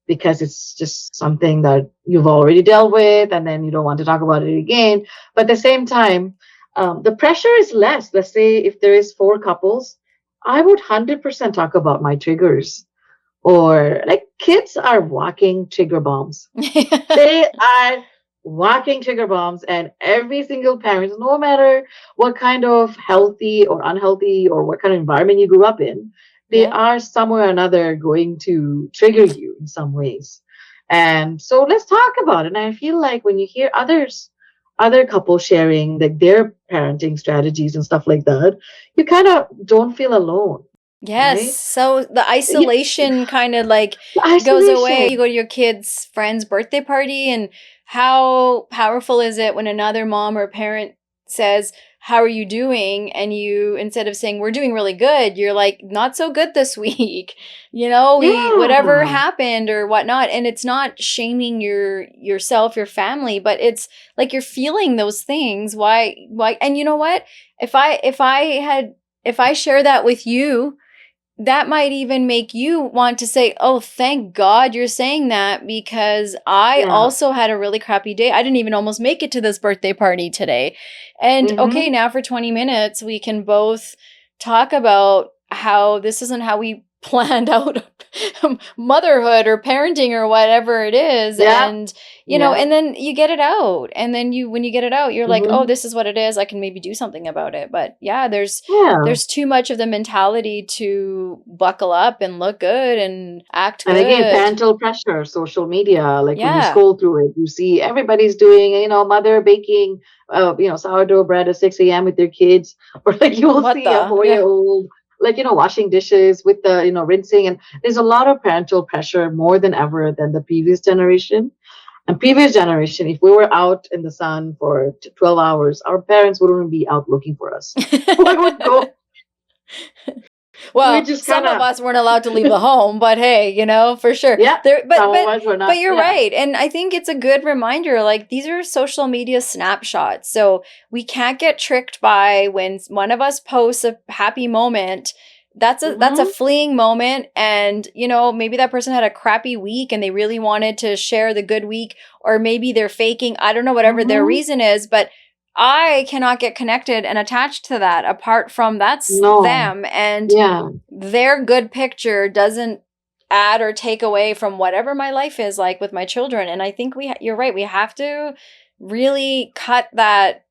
because it's just something that you've already dealt with, and then you don't want to talk about it again. But at the same time, the pressure is less. Let's say if there is four couples, I would 100% talk about my triggers. Or like kids are walking trigger bombs. They are walking trigger bombs, and every single parent, no matter what kind of healthy or unhealthy or what kind of environment you grew up in, they Yeah. are somewhere or another going to trigger you in some ways. And so let's talk about it. And I feel like when you hear other couples sharing like their parenting strategies and stuff like that, you kind of don't feel alone, Yes. right? So the Yeah, isolation kind of like the goes away. isolation. You go to your kid's friend's birthday party, and how powerful is it when another mom or parent says, "How are you doing?" And you, instead of saying, "We're doing really good," you're like, "Not so good this week." We whatever Yeah. happened or whatnot. And it's not shaming yourself, your family, but it's like you're feeling those things. Why? And you know what? If I share that with you, that might even make you want to say, "Oh, thank God you're saying that, because I Yeah. also had a really crappy day. I didn't even almost make it to this birthday party today." And okay, Mm-hmm. now for 20 minutes, we can both talk about how this isn't how we planned out motherhood or parenting or whatever it is. Yeah. And, Yeah. and then you get it out. And then when you get it out, you're like, "Oh, Mm-hmm. this is what it is. I can maybe do something about it." But yeah, Yeah. there's too much of the mentality to buckle up and look good and act And again, good. parental pressure, social media, like when you Yeah. scroll through it, you see everybody's doing, mother baking, sourdough bread at 6 a.m. with their kids, or like you will What see a the? 4 year Yeah. old, like, washing dishes with the, rinsing. And there's a lot of parental pressure more than ever than the previous generation. And previous generation, if we were out in the sun for 12 hours, our parents wouldn't be out looking for us. We would go, we Well, just kind some of of, us weren't allowed to leave the home, but hey, for sure. yeah, There but some of but us were but not, you're yeah. right. And I think it's a good reminder, like these are social media snapshots. So we can't get tricked by when one of us posts a happy moment. That's a Mm-hmm. fleeting moment, and maybe that person had a crappy week and they really wanted to share the good week, or maybe they're faking, I don't know, whatever their Mm-hmm. reason is, but I cannot get connected and attached to that apart from that's No. them, and Yeah. their good picture doesn't add or take away from whatever my life is like with my children. And I think you're right. We have to really cut that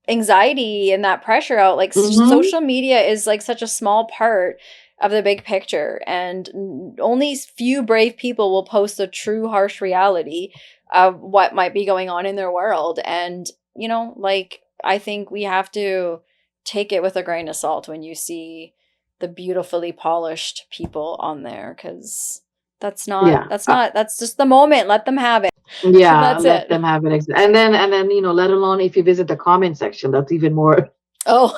anxiety and that pressure out. Like Mm-hmm. social media is like such a small part of the big picture, and only few brave people will post a true harsh reality of what might be going on in their world. And like, I think we have to take it with a grain of salt when you see the beautifully polished people on there, because Yeah. that's just the moment. Let them have it. Yeah. That's Let it. them have it. And then, let alone if you visit the comment section, that's even more, Oh.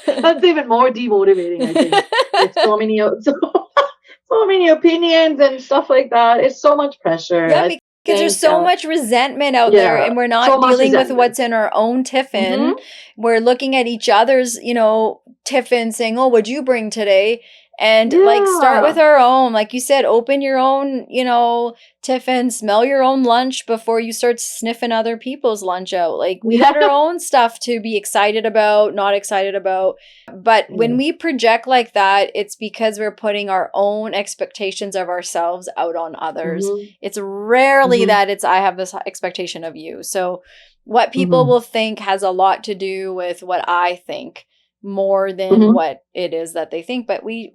that's even more demotivating, I think. Like so many, so many opinions and stuff like that. It's so much pressure. Yeah, I because there's think, so much resentment out there, yeah, and we're so not much dealing with resentment. what's in our own tiffin. Mm-hmm. We're looking at each other's, tiffin, saying, "Oh, what'd you bring today?" And like, start with Yeah. our own. Like you said, open your own, tiffin, smell your own lunch before you start sniffing other people's lunch out. Like, we got our Yeah. own stuff to be excited about, not excited about. But when Yes. we project like that, it's because we're putting our own expectations of ourselves out on others. Mm-hmm. It's rarely Mm-hmm. that it's I have this expectation of you. So what people Mm-hmm. will think has a lot to do with what I think more than Mm-hmm. what it is that they think. But we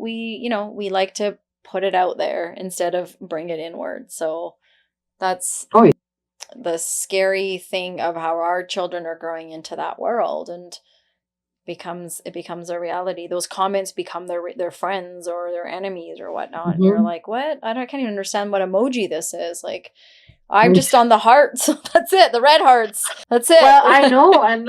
like to put it out there instead of bring it inward. So that's Oh, yeah. the scary thing of how our children are growing into that world, and it becomes a reality. Those comments become their friends or their enemies or whatnot, and you're Mm-hmm. like, what? I can't even understand what emoji this is. Like, I'm just on the hearts. That's it. The red hearts. That's it. Well, I know, and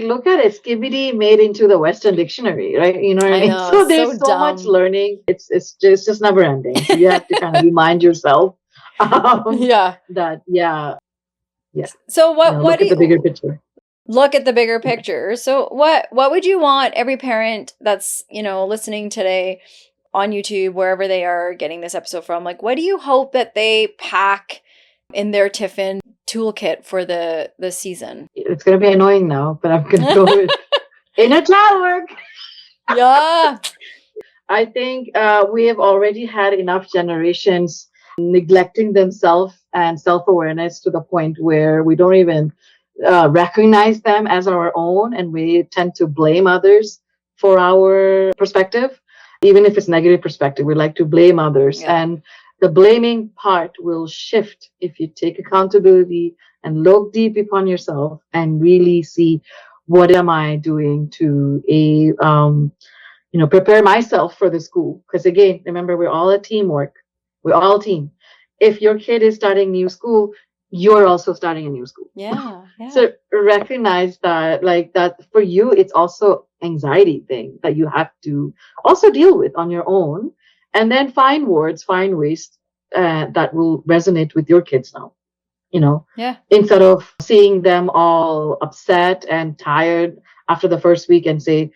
look at it, skibidi made into the Western dictionary, right? You know what I I mean? know, So it's there's so so much dumb. learning. It's just never ending. So you have to kind of remind yourself Yeah. that yeah, So what look do at the bigger you picture. look at the bigger picture? So what would you want every parent that's, listening today on YouTube, wherever they are getting this episode from, like, what do you hope that they pack in their Tiffin toolkit for the season? It's gonna be annoying now, but I'm gonna go with inner child work. Yeah. I think we have already had enough generations neglecting themselves and self-awareness to the point where we don't even recognize them as our own, and we tend to blame others for our perspective, even if it's negative perspective. We like to blame others, Yeah. and the blaming part will shift if you take accountability and look deep upon yourself and really see what am I doing to prepare myself for the school. Because again, remember, we're all a teamwork. We're all a team. If your kid is starting new school, you're also starting a new school. Yeah. So recognize that, like, that for you, it's also anxiety thing that you have to also deal with on your own, and then find words, find ways that will resonate with your kids now. Yeah. Instead of seeing them all upset and tired after the first week and say,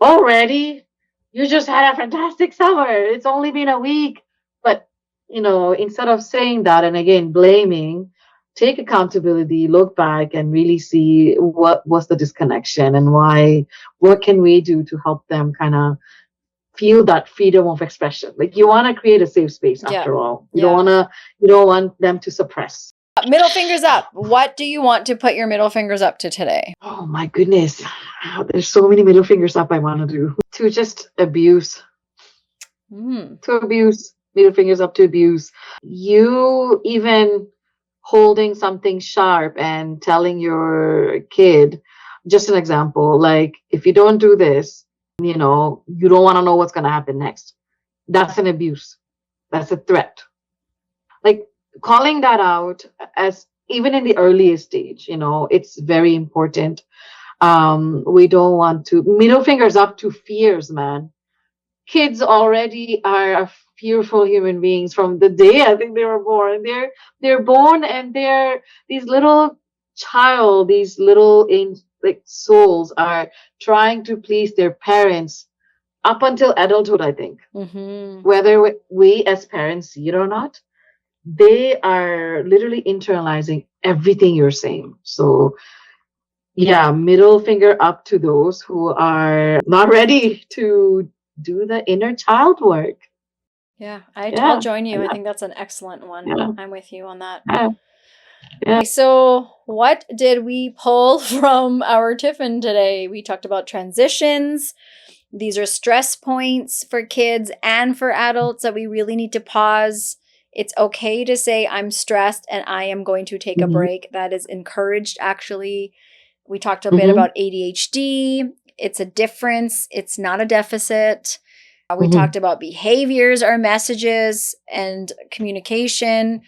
already, you just had a fantastic summer. It's only been a week. But, instead of saying that and again blaming, take accountability, look back and really see what was the disconnection and why, what can we do to help them kind of feel that freedom of expression. Like, you want to create a safe space after all. You don't want them to suppress. Middle fingers up. What do you want to put your middle fingers up to today? Oh my goodness. There's so many middle fingers up I want to do. To just abuse. To abuse. Middle fingers up to abuse. You even holding something sharp and telling your kid, just an example, like, if you don't do this, you don't want to know what's going to happen next. That's an abuse. That's a threat. Like, calling that out, as even in the earliest stage, it's very important. We don't want to middle fingers up to fears, man. Kids already are fearful human beings from the day I think they were born. They're born and these little these little like souls are trying to please their parents up until adulthood, I think. Whether we as parents see it or not, they are literally internalizing everything you're saying. So yeah, middle finger up to those who are not ready to do the inner child work. Yeah, I'll join you. I think that's an excellent one. Yeah. I'm with you on that. Yeah. So what did we pull from our Tiffin today? We talked about transitions. These are stress points for kids and for adults that we really need to pause. It's okay to say, I'm stressed and I am going to take a break. That is encouraged, actually. We talked a bit about ADHD. It's a difference. It's not a deficit. We talked about behaviors are messages and communication.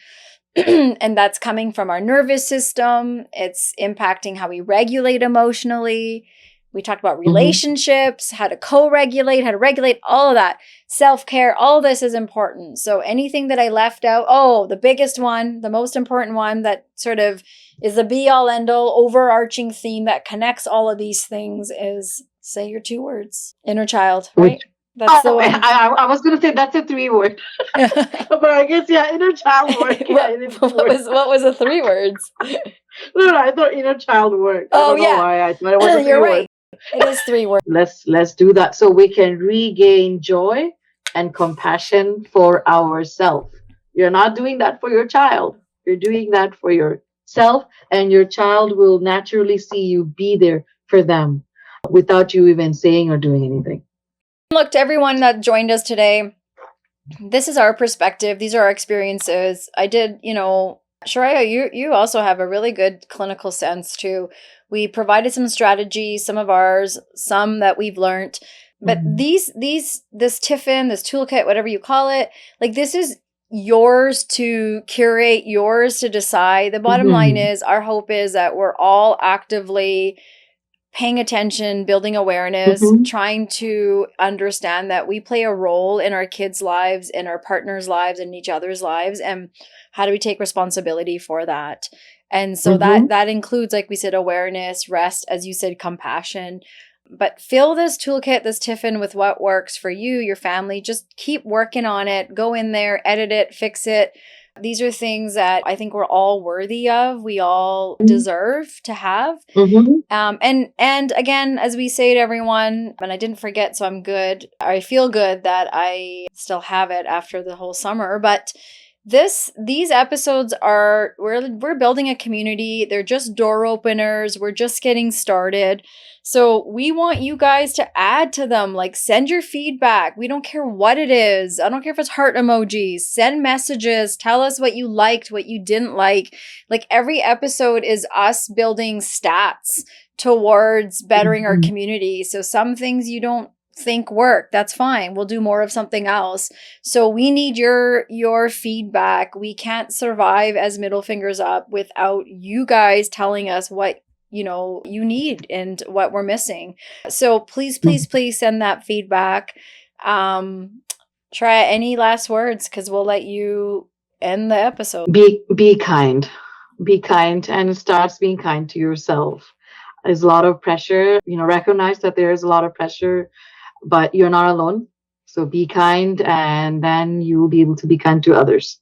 And that's coming from our nervous system. It's impacting how we regulate emotionally. We talked about relationships, how to co-regulate, how to regulate, all of that. Self-care, all this is important. So anything that I left out, the biggest one, the most important one that sort of is the be-all, end-all, overarching theme that connects all of these things is, say your 2 words, inner child, right? That's the one. I was going to say that's a 3 word. But I guess, inner child work. What was the 3 words? No, I thought inner child work. I don't know why I thought it was a 3 You're word. right. It is 3 words. Let's do that so we can regain joy and compassion for ourselves. You're not doing that for your child. You're doing that for yourself, and your child will naturally see you be there for them without you even saying or doing anything. Look, to everyone that joined us today, this is our perspective. These are our experiences. I did, Shuraya, you also have a really good clinical sense too. We provided some strategies, some of ours, some that we've learned. But this Tiffin, this toolkit, whatever you call it, like, this is yours to curate, yours to decide. The bottom line is, our hope is that we're all actively paying attention, building awareness, trying to understand that we play a role in our kids' lives, in our partners' lives, in each other's lives, and how do we take responsibility for that? And so that includes, like we said, awareness, rest, as you said, compassion. But fill this toolkit, this Tiffin, with what works for you, your family. Just keep working on it. Go in there, edit it, fix it. These are things that I think we're all worthy of. We all deserve to have. And again, as we say to everyone, and I didn't forget, so I'm good. I feel good that I still have it after the whole summer. But these episodes are, we're building a community. They're just door openers. We're just getting started. So we want you guys to add to them, like send your feedback. We don't care what it is. I don't care if it's heart emojis. Send messages. Tell us what you liked, what you didn't like. Like every episode is us building stats towards bettering our community. So some things you don't think work, that's fine. We'll do more of something else. So we need your feedback. We can't survive as Middle Fingers Up without you guys telling us what you need and what we're missing. So please send that feedback. Shuraya, any last words? Because we'll let you end the episode. Be kind. Be kind, and it starts being kind to yourself. There's a lot of pressure. Recognize that there is a lot of pressure, but you're not alone. So be kind, and then you will be able to be kind to others.